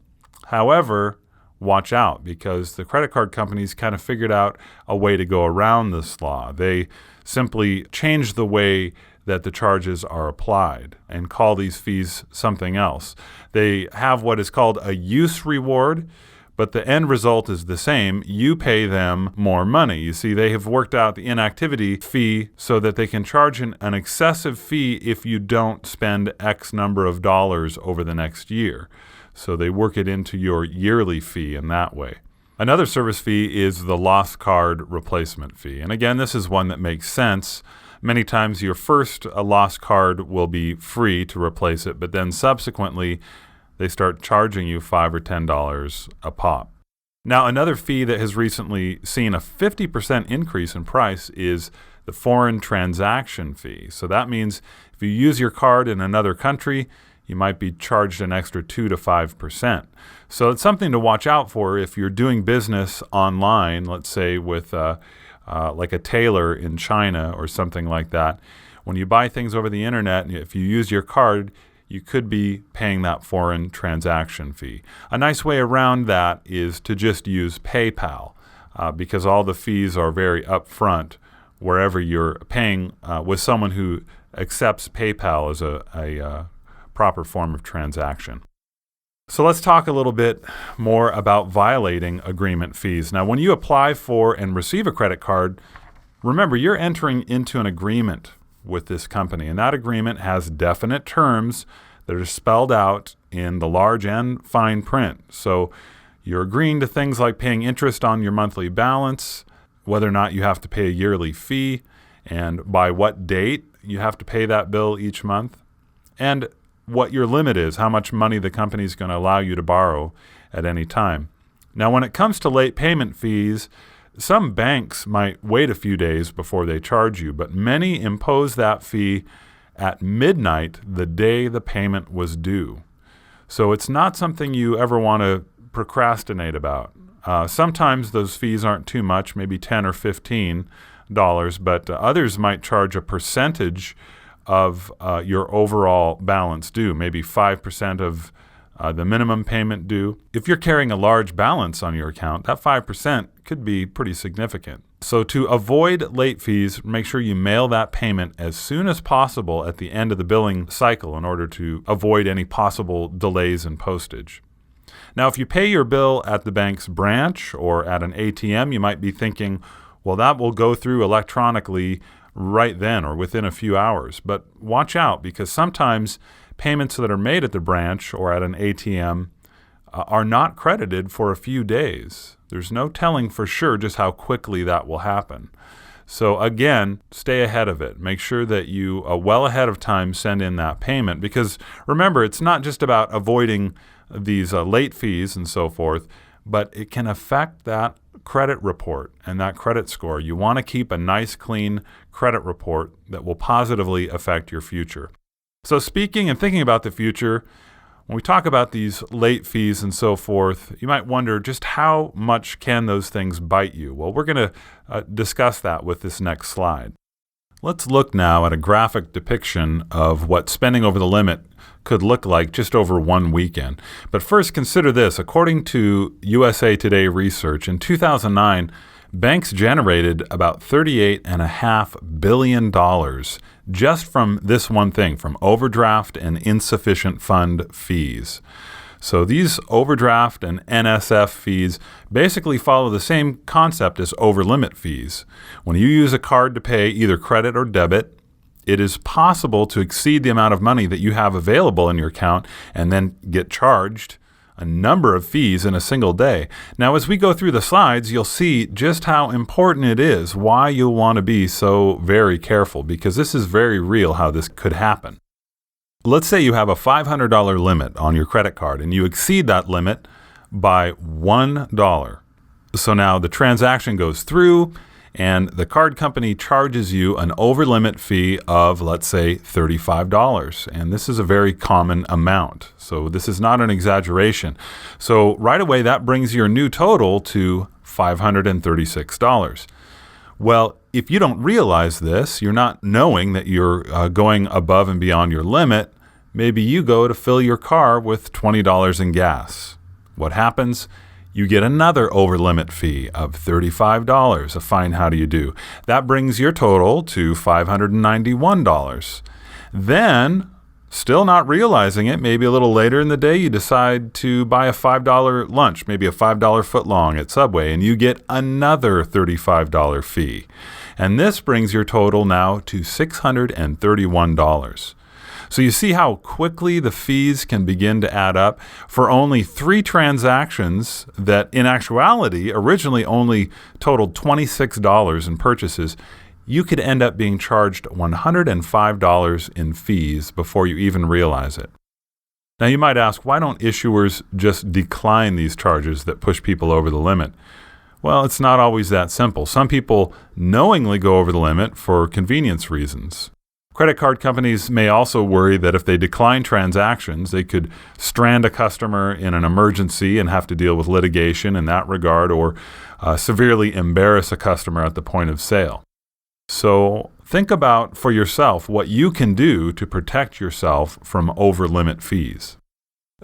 Speaker 1: However, watch out because the credit card companies kind of figured out a way to go around this law. They simply changed the way that the charges are applied and call these fees something else. They have what is called a use reward, but the end result is the same. You pay them more money. You see, they have worked out the inactivity fee so that they can charge an excessive fee if you don't spend X number of dollars over the next year. So they work it into your yearly fee in that way. Another service fee is the lost card replacement fee. And again, this is one that makes sense. Many times your first lost card will be free to replace it, but then subsequently they start charging you $5 or $10 a pop. Now, another fee that has recently seen a 50% increase in price is the foreign transaction fee. So that means if you use your card in another country, you might be charged an extra 2 to 5%. So it's something to watch out for if you're doing business online, let's say with like a tailor in China or something like that. When you buy things over the internet, if you use your card, you could be paying that foreign transaction fee. A nice way around that is to just use PayPal because all the fees are very upfront wherever you're paying with someone who accepts PayPal as a proper form of transaction. So let's talk a little bit more about violating agreement fees. Now, when you apply for and receive a credit card, remember you're entering into an agreement with this company, and that agreement has definite terms that are spelled out in the large and fine print. So you're agreeing to things like paying interest on your monthly balance, whether or not you have to pay a yearly fee, and by what date you have to pay that bill each month, and what your limit is, how much money the company is going to allow you to borrow at any time. Now, when it comes to late payment fees, some banks might wait a few days before they charge you, but many impose that fee at midnight the day the payment was due. So it's not something you ever want to procrastinate about. Sometimes those fees aren't too much, maybe $10 or $15, but others might charge a percentage of your overall balance due, maybe 5% of the minimum payment due. If you're carrying a large balance on your account, that 5% could be pretty significant. So to avoid late fees, make sure you mail that payment as soon as possible at the end of the billing cycle in order to avoid any possible delays in postage. Now, if you pay your bill at the bank's branch or at an ATM, you might be thinking, well, that will go through electronically right then or within a few hours. But watch out, because sometimes payments that are made at the branch or at an ATM are not credited for a few days. There's no telling for sure just how quickly that will happen. So again, stay ahead of it. Make sure that you well ahead of time send in that payment, because remember, it's not just about avoiding these late fees and so forth, but it can affect that credit report and that credit score. You want to keep a nice, clean credit report that will positively affect your future. So speaking and thinking about the future, when we talk about these late fees and so forth, you might wonder just how much can those things bite you? Well, we're going to discuss that with this next slide. Let's look now at a graphic depiction of what spending over the limit could look like just over one weekend. But first, consider this. According to USA Today research, in 2009, banks generated about $38.5 billion just from this one thing, from overdraft and insufficient fund fees. So these overdraft and NSF fees basically follow the same concept as over-limit fees. When you use a card to pay either credit or debit, it is possible to exceed the amount of money that you have available in your account and then get charged a number of fees in a single day. Now, as we go through the slides, you'll see just how important it is, why you'll want to be so very careful, because this is very real how this could happen. Let's say you have a $500 limit on your credit card and you exceed that limit by $1. So now the transaction goes through and the card company charges you an over-limit fee of, let's say, $35. And this is a very common amount. So this is not an exaggeration. So right away, that brings your new total to $536. Well, if you don't realize this, you're not knowing that you're going above and beyond your limit, maybe you go to fill your car with $20 in gas. What happens? You get another over-limit fee of $35, a fine how do you do. That brings your total to $591. Then, still not realizing it, maybe a little later in the day, you decide to buy a $5 lunch, maybe a $5 footlong at Subway, and you get another $35 fee. And this brings your total now to $631. So you see how quickly the fees can begin to add up for only 3 transactions that in actuality originally only totaled $26 in purchases. You could end up being charged $105 in fees before you even realize it. Now you might ask, why don't issuers just decline these charges that push people over the limit? Well, it's not always that simple. Some people knowingly go over the limit for convenience reasons. Credit card companies may also worry that if they decline transactions, they could strand a customer in an emergency and have to deal with litigation in that regard, or severely embarrass a customer at the point of sale. So think about for yourself what you can do to protect yourself from over-limit fees.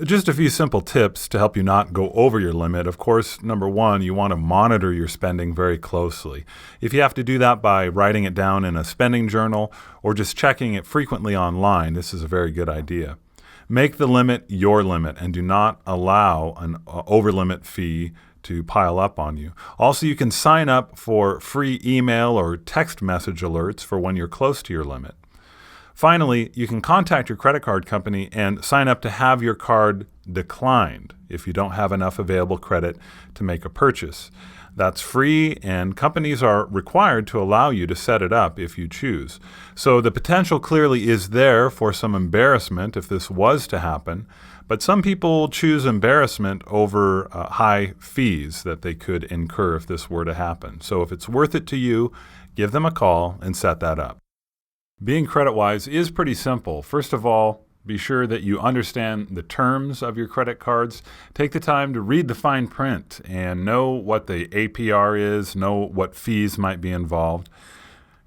Speaker 1: Just a few simple tips to help you not go over your limit. Of course, number one, you want to monitor your spending very closely. If you have to do that by writing it down in a spending journal or just checking it frequently online, this is a very good idea. Make the limit your limit and do not allow an over-limit fee to pile up on you. Also, you can sign up for free email or text message alerts for when you're close to your limit. Finally, you can contact your credit card company and sign up to have your card declined if you don't have enough available credit to make a purchase. That's free, and companies are required to allow you to set it up if you choose. So the potential clearly is there for some embarrassment if this was to happen, but some people choose embarrassment over high fees that they could incur if this were to happen. So if it's worth it to you, give them a call and set that up. Being credit-wise is pretty simple. First of all, be sure that you understand the terms of your credit cards. Take the time to read the fine print and know what the APR is, know what fees might be involved.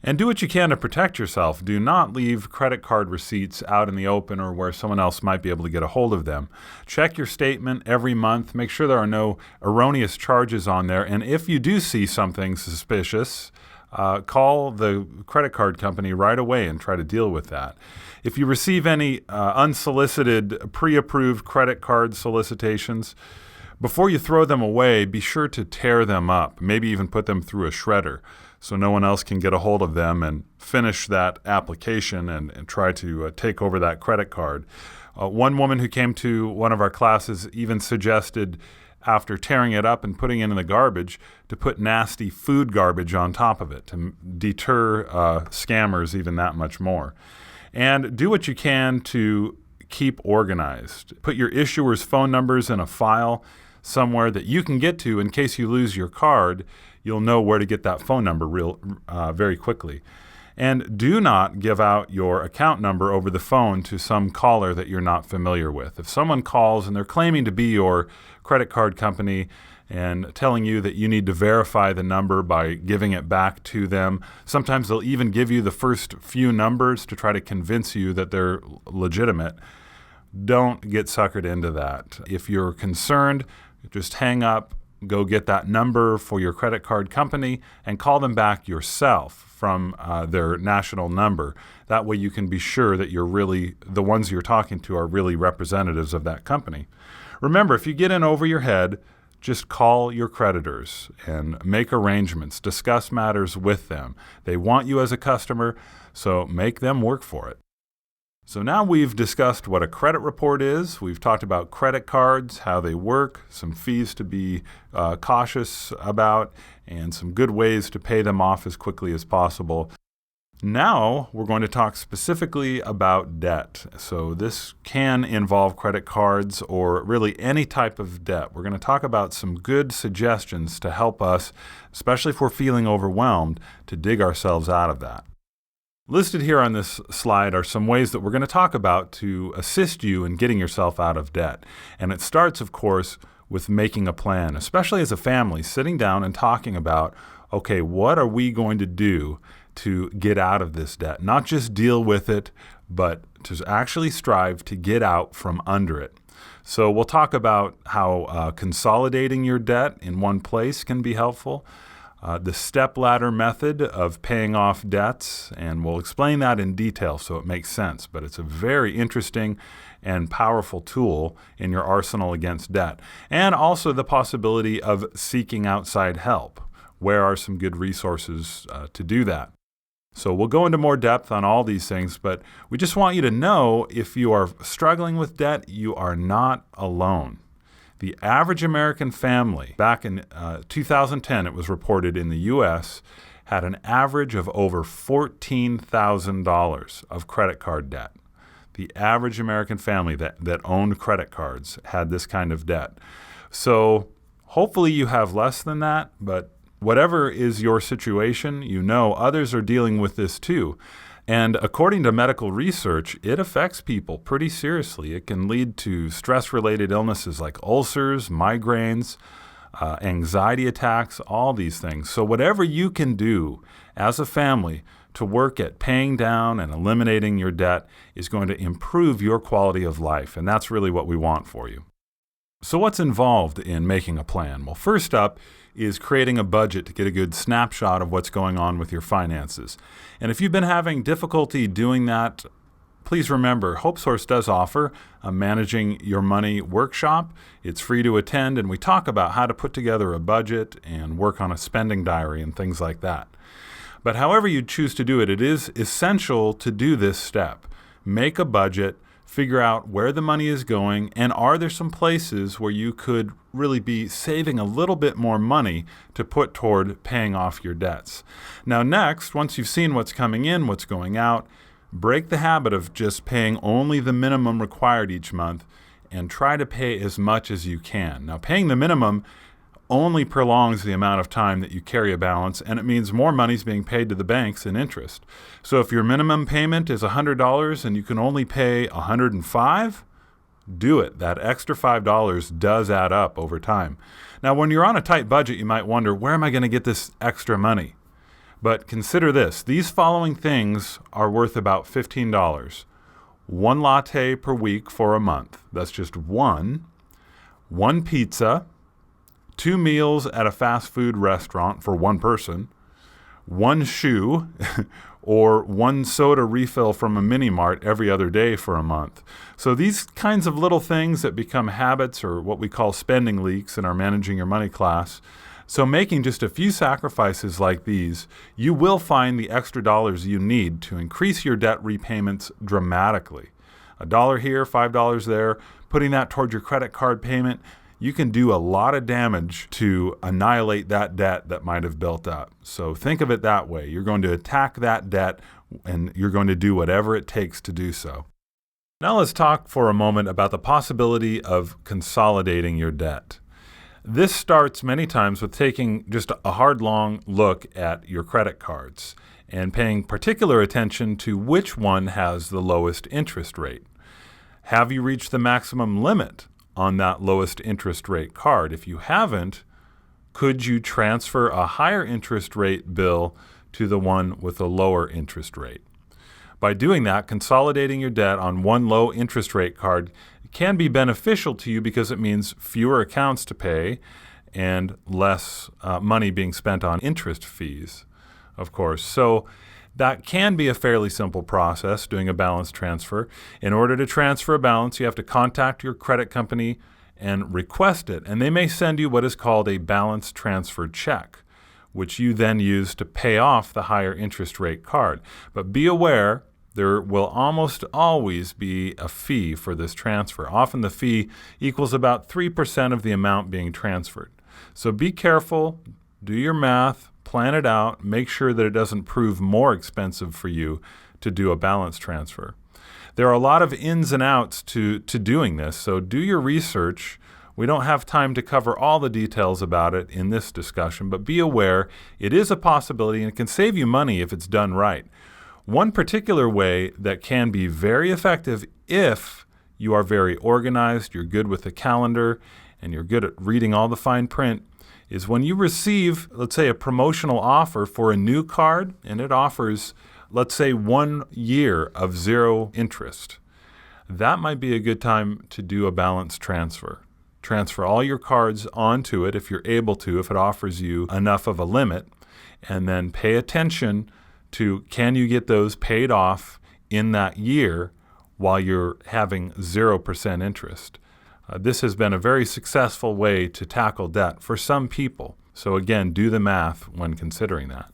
Speaker 1: And do what you can to protect yourself. Do not leave credit card receipts out in the open or where someone else might be able to get a hold of them. Check your statement every month. Make sure there are no erroneous charges on there. And if you do see something suspicious, call the credit card company right away and try to deal with that. If you receive any unsolicited, pre-approved credit card solicitations, before you throw them away, be sure to tear them up, maybe even put them through a shredder so no one else can get a hold of them and finish that application and try to take over that credit card. One woman who came to one of our classes even suggested after tearing it up and putting it in the garbage, to put nasty food garbage on top of it to deter scammers even that much more. And do what you can to keep organized. Put your issuer's phone numbers in a file somewhere that you can get to in case you lose your card. You'll know where to get that phone number very quickly. And do not give out your account number over the phone to some caller that you're not familiar with. If someone calls and they're claiming to be your credit card company and telling you that you need to verify the number by giving it back to them, sometimes they'll even give you the first few numbers to try to convince you that they're legitimate. Don't get suckered into that. If you're concerned, just hang up, go get that number for your credit card company, and call them back yourself from their national number. That way you can be sure that the ones you're talking to are really representatives of that company. Remember, if you get in over your head, just call your creditors and make arrangements, discuss matters with them. They want you as a customer, so make them work for it. So now we've discussed what a credit report is. We've talked about credit cards, how they work, some fees to be cautious about, and some good ways to pay them off as quickly as possible. Now we're going to talk specifically about debt. So this can involve credit cards or really any type of debt. We're going to talk about some good suggestions to help us, especially if we're feeling overwhelmed, to dig ourselves out of that. Listed here on this slide are some ways that we're going to talk about to assist you in getting yourself out of debt. And it starts, of course, with making a plan, especially as a family, sitting down and talking about, okay, what are we going to do to get out of this debt? Not just deal with it, but to actually strive to get out from under it. So we'll talk about how consolidating your debt in one place can be helpful. The stepladder method of paying off debts, and we'll explain that in detail so it makes sense. But it's a very interesting and powerful tool in your arsenal against debt. And also the possibility of seeking outside help. Where are some good resources to do that? So we'll go into more depth on all these things, but we just want you to know if you are struggling with debt, you are not alone. The average American family, back in 2010, it was reported in the U.S., had an average of over $14,000 of credit card debt. The average American family that owned credit cards had this kind of debt. So hopefully you have less than that, but whatever is your situation, you know others are dealing with this too. And according to medical research, it affects people pretty seriously. It can lead to stress-related illnesses like ulcers, migraines, anxiety attacks, all these things. So whatever you can do as a family to work at paying down and eliminating your debt is going to improve your quality of life. And that's really what we want for you. So what's involved in making a plan? Well, first up is creating a budget to get a good snapshot of what's going on with your finances. And if you've been having difficulty doing that, please remember, HopeSource does offer a Managing Your Money workshop. It's free to attend, and we talk about how to put together a budget and work on a spending diary and things like that. But however you choose to do it, it is essential to do this step. Make a budget, figure out where the money is going, and are there some places where you could really be saving a little bit more money to put toward paying off your debts. Now next, once you've seen what's coming in, what's going out, break the habit of just paying only the minimum required each month and try to pay as much as you can. Now paying the minimum only prolongs the amount of time that you carry a balance, and it means more money is being paid to the banks in interest. So if your minimum payment is $100 and you can only pay $105, do it. That extra $5 does add up over time. Now, when you're on a tight budget, you might wonder, where am I going to get this extra money? But consider this. These following things are worth about $15. One latte per week for a month. That's just one. One pizza. 2 meals at a fast food restaurant for one person, 1 shoe, or 1 soda refill from a mini mart every other day for a month. So these kinds of little things that become habits, or what we call spending leaks in our Managing Your Money class. So making just a few sacrifices like these, you will find the extra dollars you need to increase your debt repayments dramatically. $1 here, $5 there, putting that toward your credit card payment, you can do a lot of damage to annihilate that debt that might have built up. So think of it that way. You're going to attack that debt, and you're going to do whatever it takes to do so. Now let's talk for a moment about the possibility of consolidating your debt. This starts many times with taking just a hard, long look at your credit cards and paying particular attention to which one has the lowest interest rate. Have you reached the maximum limit on that lowest interest rate card? If you haven't, could you transfer a higher interest rate bill to the one with a lower interest rate? By doing that, consolidating your debt on one low interest rate card can be beneficial to you because it means fewer accounts to pay and less money being spent on interest fees, of course. So that can be a fairly simple process, doing a balance transfer. In order to transfer a balance, you have to contact your credit company and request it. And they may send you what is called a balance transfer check, which you then use to pay off the higher interest rate card. But be aware, there will almost always be a fee for this transfer. Often the fee equals about 3% of the amount being transferred. So be careful, do your math, plan it out, make sure that it doesn't prove more expensive for you to do a balance transfer. There are a lot of ins and outs to doing this, so do your research. We don't have time to cover all the details about it in this discussion, but be aware it is a possibility and it can save you money if it's done right. One particular way that can be very effective if you are very organized, you're good with the calendar, and you're good at reading all the fine print, is when you receive, let's say, a promotional offer for a new card, and it offers, let's say, 1 year of zero interest. That might be a good time to do a balance transfer. Transfer all your cards onto it if you're able to, if it offers you enough of a limit, and then pay attention to can you get those paid off in that year while you're having 0% interest. This has been a very successful way to tackle debt for some people. So again, do the math when considering that.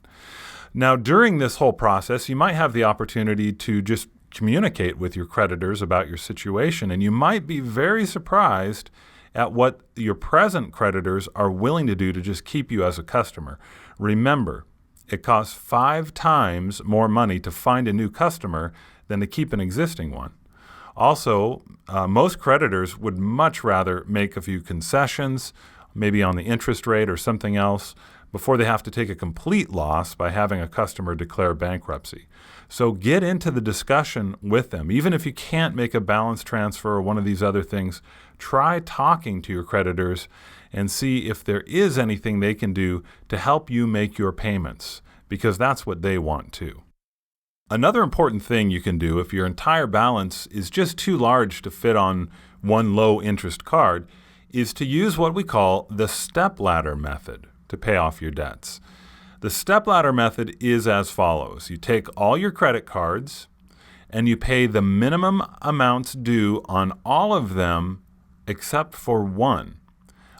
Speaker 1: Now, during this whole process, you might have the opportunity to just communicate with your creditors about your situation, and you might be very surprised at what your present creditors are willing to do to just keep you as a customer. Remember, it costs 5 times more money to find a new customer than to keep an existing one. Also, most creditors would much rather make a few concessions, maybe on the interest rate or something else, before they have to take a complete loss by having a customer declare bankruptcy. So get into the discussion with them. Even if you can't make a balance transfer or one of these other things, try talking to your creditors and see if there is anything they can do to help you make your payments, because that's what they want too. Another important thing you can do if your entire balance is just too large to fit on one low interest card is to use what we call the stepladder method to pay off your debts. The stepladder method is as follows. You take all your credit cards and you pay the minimum amounts due on all of them except for one.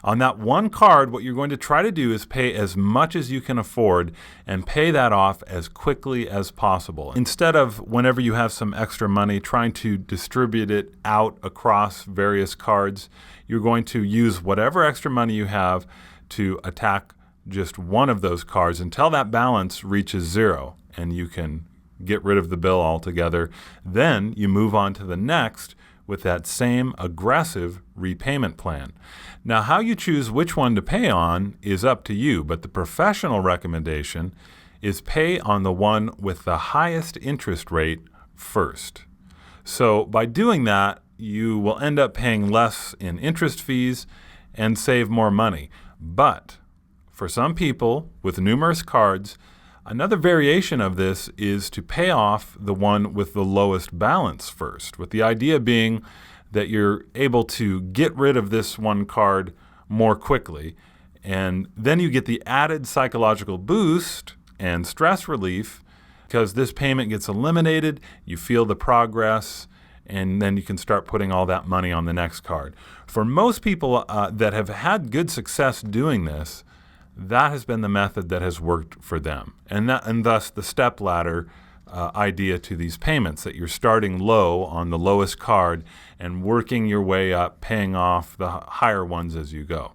Speaker 1: On that one card, what you're going to try to do is pay as much as you can afford and pay that off as quickly as possible. Instead of, whenever you have some extra money, trying to distribute it out across various cards, you're going to use whatever extra money you have to attack just one of those cards until that balance reaches 0 and you can get rid of the bill altogether. Then you move on to the next with that same aggressive repayment plan. Now, how you choose which one to pay on is up to you, but the professional recommendation is pay on the one with the highest interest rate first. So by doing that, you will end up paying less in interest fees and save more money. But for some people with numerous cards, another variation of this is to pay off the one with the lowest balance first, with the idea being that you're able to get rid of this one card more quickly, and then you get the added psychological boost and stress relief because this payment gets eliminated, you feel the progress, and then you can start putting all that money on the next card. For most people that have had good success doing this, that has been the method that has worked for them. And thus the stepladder idea to these payments, that you're starting low on the lowest card and working your way up, paying off the higher ones as you go.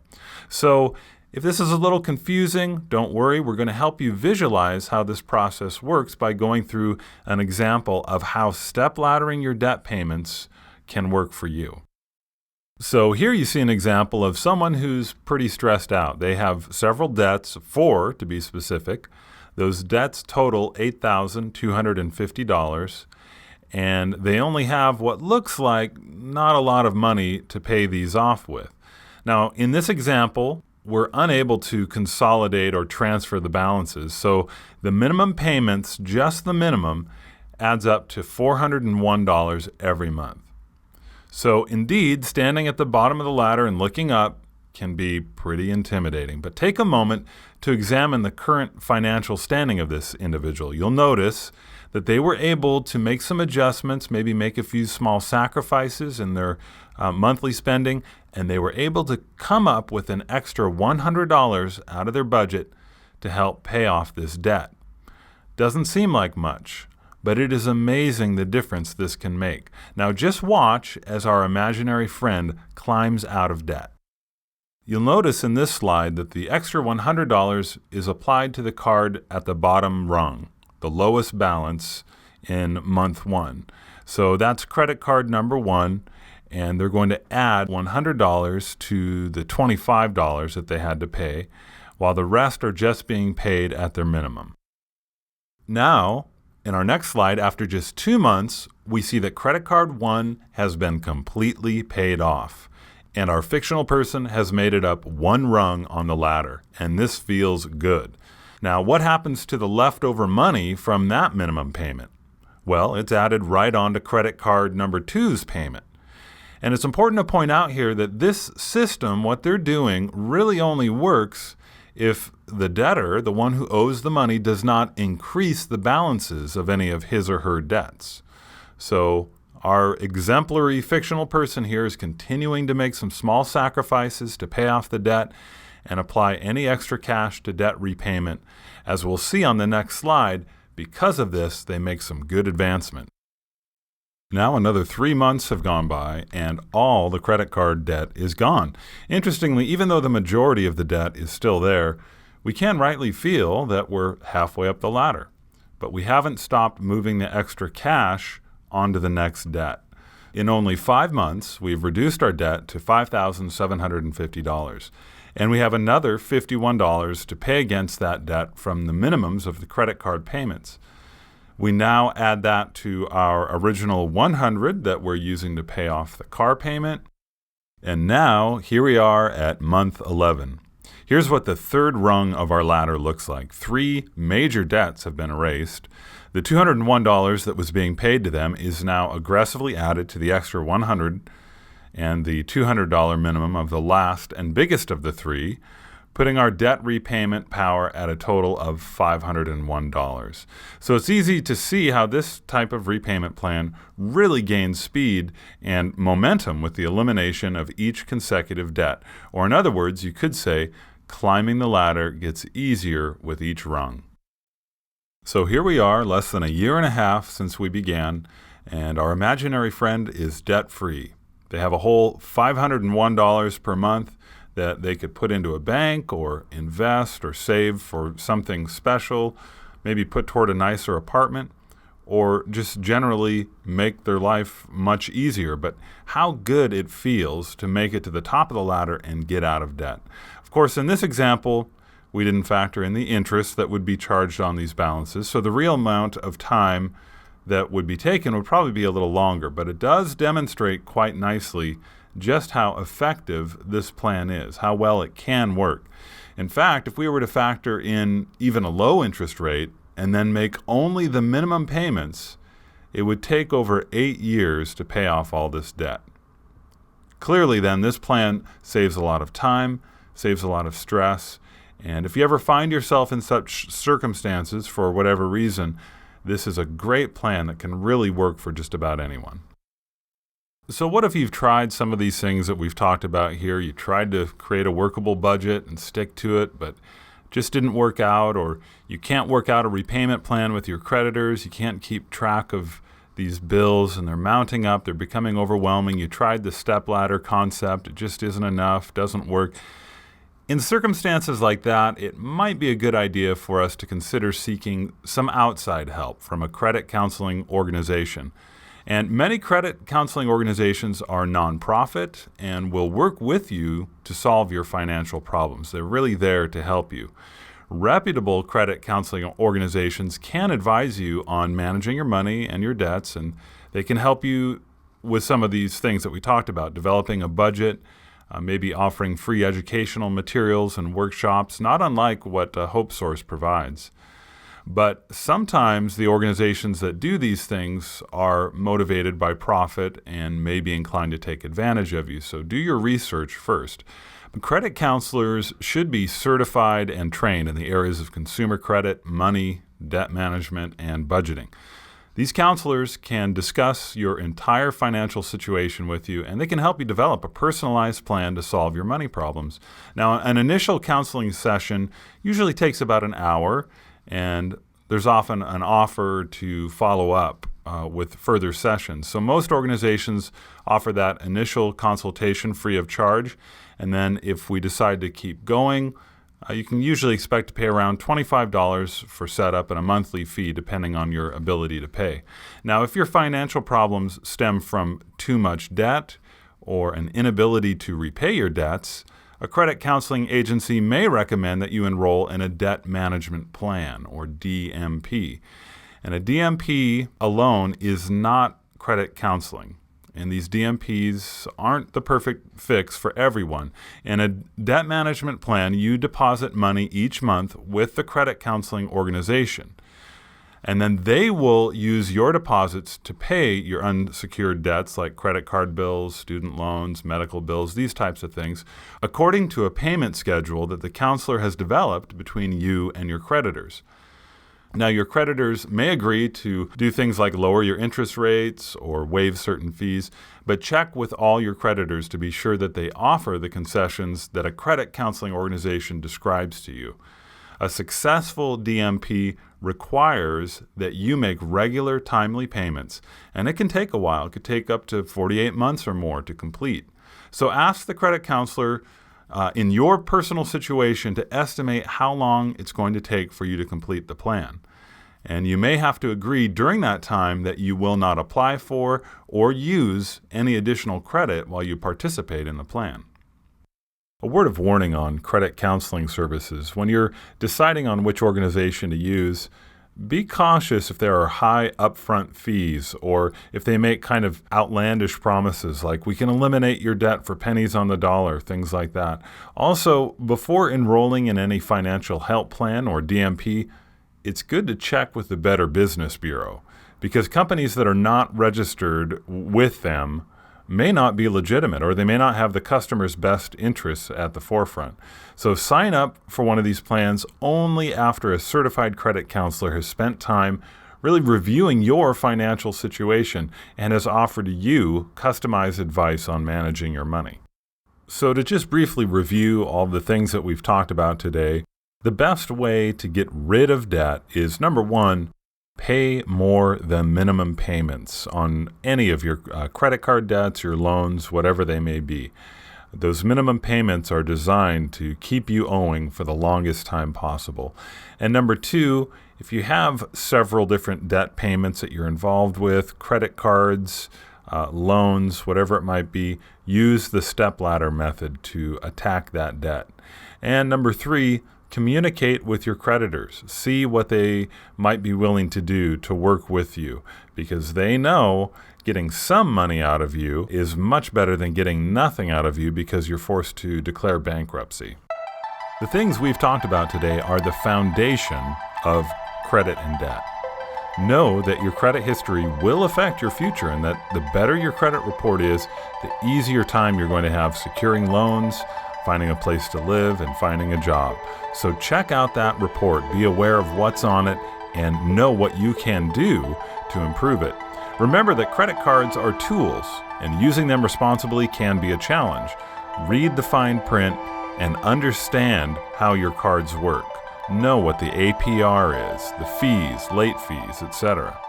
Speaker 1: So if this is a little confusing, don't worry. We're going to help you visualize how this process works by going through an example of how step-laddering your debt payments can work for you. So here you see an example of someone who's pretty stressed out. They have several debts, 4 to be specific. Those debts total $8,250, and they only have what looks like not a lot of money to pay these off with. Now, in this example, we're unable to consolidate or transfer the balances, so the minimum payments, just the minimum, adds up to $401 every month. So indeed, standing at the bottom of the ladder and looking up can be pretty intimidating. But take a moment to examine the current financial standing of this individual. You'll notice that they were able to make some adjustments, maybe make a few small sacrifices in their monthly spending, and they were able to come up with an extra $100 out of their budget to help pay off this debt. Doesn't seem like much, but it is amazing the difference this can make. Now just watch as our imaginary friend climbs out of debt. You'll notice in this slide that the extra $100 is applied to the card at the bottom rung, the lowest balance in month 1. So that's credit card number 1, and they're going to add $100 to the $25 that they had to pay, while the rest are just being paid at their minimum. Now, in our next slide, after just 2 months, we see that credit card 1 has been completely paid off, and our fictional person has made it up 1 rung on the ladder, and this feels good. Now, what happens to the leftover money from that minimum payment? Well, it's added right on to credit card number 2's payment. And it's important to point out here that this system, what they're doing, really only works if the debtor, the one who owes the money, does not increase the balances of any of his or her debts. So our exemplary fictional person here is continuing to make some small sacrifices to pay off the debt and apply any extra cash to debt repayment. As we'll see on the next slide, because of this, they make some good advancement. Now another 3 months have gone by, and all the credit card debt is gone. Interestingly, even though the majority of the debt is still there, we can rightly feel that we're halfway up the ladder. But we haven't stopped moving the extra cash onto the next debt. In only 5 months, we've reduced our debt to $5,750, and we have another $51 to pay against that debt from the minimums of the credit card payments. We now add that to our original $100 that we're using to pay off the car payment, and now here we are at month 11. Here's what the third rung of our ladder looks like. 3 major debts have been erased. The $201 that was being paid to them is now aggressively added to the extra $100 and the $200 minimum of the last and biggest of the 3, putting our debt repayment power at a total of $501. So it's easy to see how this type of repayment plan really gains speed and momentum with the elimination of each consecutive debt. Or in other words, you could say climbing the ladder gets easier with each rung. So here we are, less than a year and a half since we began, and our imaginary friend is debt-free. They have a whole $501 per month that they could put into a bank or invest or save for something special, maybe put toward a nicer apartment, or just generally make their life much easier. But how good it feels to make it to the top of the ladder and get out of debt. Of course, in this example, we didn't factor in the interest that would be charged on these balances, so the real amount of time that would be taken would probably be a little longer, but it does demonstrate quite nicely just how effective this plan is, how well it can work. In fact, if we were to factor in even a low interest rate and then make only the minimum payments, it would take over 8 years to pay off all this debt. Clearly then, this plan saves a lot of time, saves a lot of stress, and if you ever find yourself in such circumstances for whatever reason, this is a great plan that can really work for just about anyone. So what if you've tried some of these things that we've talked about here? You tried to create a workable budget and stick to it, but just didn't work out, or you can't work out a repayment plan with your creditors, you can't keep track of these bills and they're mounting up, they're becoming overwhelming, you tried the stepladder concept, it just isn't enough, doesn't work. In circumstances like that, it might be a good idea for us to consider seeking some outside help from a credit counseling organization. And many credit counseling organizations are nonprofit and will work with you to solve your financial problems. They're really there to help you. Reputable credit counseling organizations can advise you on managing your money and your debts, and they can help you with some of these things that we talked about, developing a budget, maybe offering free educational materials and workshops, not unlike what Hope Source provides. But sometimes the organizations that do these things are motivated by profit and may be inclined to take advantage of you. So do your research first. Credit counselors should be certified and trained in the areas of consumer credit, money, debt management, and budgeting. These counselors can discuss your entire financial situation with you, and they can help you develop a personalized plan to solve your money problems. Now, an initial counseling session usually takes about an hour, and there's often an offer to follow up with further sessions. So most organizations offer that initial consultation free of charge, and then if we decide to keep going, you can usually expect to pay around $25 for setup and a monthly fee depending on your ability to pay. Now, if your financial problems stem from too much debt or an inability to repay your debts, a credit counseling agency may recommend that you enroll in a debt management plan, or DMP. And a DMP alone is not credit counseling. And these DMPs aren't the perfect fix for everyone. In a debt management plan, you deposit money each month with the credit counseling organization. And then they will use your deposits to pay your unsecured debts like credit card bills, student loans, medical bills, these types of things, according to a payment schedule that the counselor has developed between you and your creditors. Now, your creditors may agree to do things like lower your interest rates or waive certain fees, but check with all your creditors to be sure that they offer the concessions that a credit counseling organization describes to you. A successful DMP requires that you make regular, timely payments, and it can take a while. It could take up to 48 months or more to complete. So ask the credit counselor in your personal situation to estimate how long it's going to take for you to complete the plan. And you may have to agree during that time that you will not apply for or use any additional credit while you participate in the plan. A word of warning on credit counseling services. When you're deciding on which organization to use, be cautious if there are high upfront fees or if they make kind of outlandish promises like we can eliminate your debt for pennies on the dollar, things like that. Also, before enrolling in any financial help plan or DMP, it's good to check with the Better Business Bureau because companies that are not registered with them may not be legitimate, or they may not have the customer's best interests at the forefront. So sign up for one of these plans only after a certified credit counselor has spent time really reviewing your financial situation and has offered you customized advice on managing your money. So to just briefly review all the things that we've talked about today, the best way to get rid of debt is, number one, pay more than minimum payments on any of your credit card debts, your loans, whatever they may be. Those minimum payments are designed to keep you owing for the longest time possible. And number two, if you have several different debt payments that you're involved with, credit cards, loans, whatever it might be, use the stepladder method to attack that debt. And number three, communicate with your creditors. See what they might be willing to do to work with you, because they know getting some money out of you is much better than getting nothing out of you because you're forced to declare bankruptcy. The things we've talked about today are the foundation of credit and debt. Know that your credit history will affect your future and that the better your credit report is, the easier time you're going to have securing loans, finding a place to live, and finding a job. So check out that report, be aware of what's on it, and know what you can do to improve it. Remember that credit cards are tools, and using them responsibly can be a challenge. Read the fine print and understand how your cards work. know what the APR is, the fees, late fees, etc.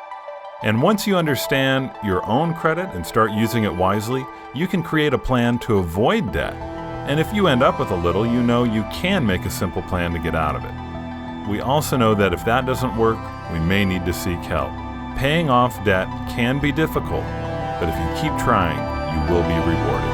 Speaker 1: And once you understand your own credit and start using it wisely, you can create a plan to avoid debt. And if you end up with a little, you know you can make a simple plan to get out of it. We also know that if that doesn't work, we may need to seek help. Paying off debt can be difficult, but if you keep trying, you will be rewarded.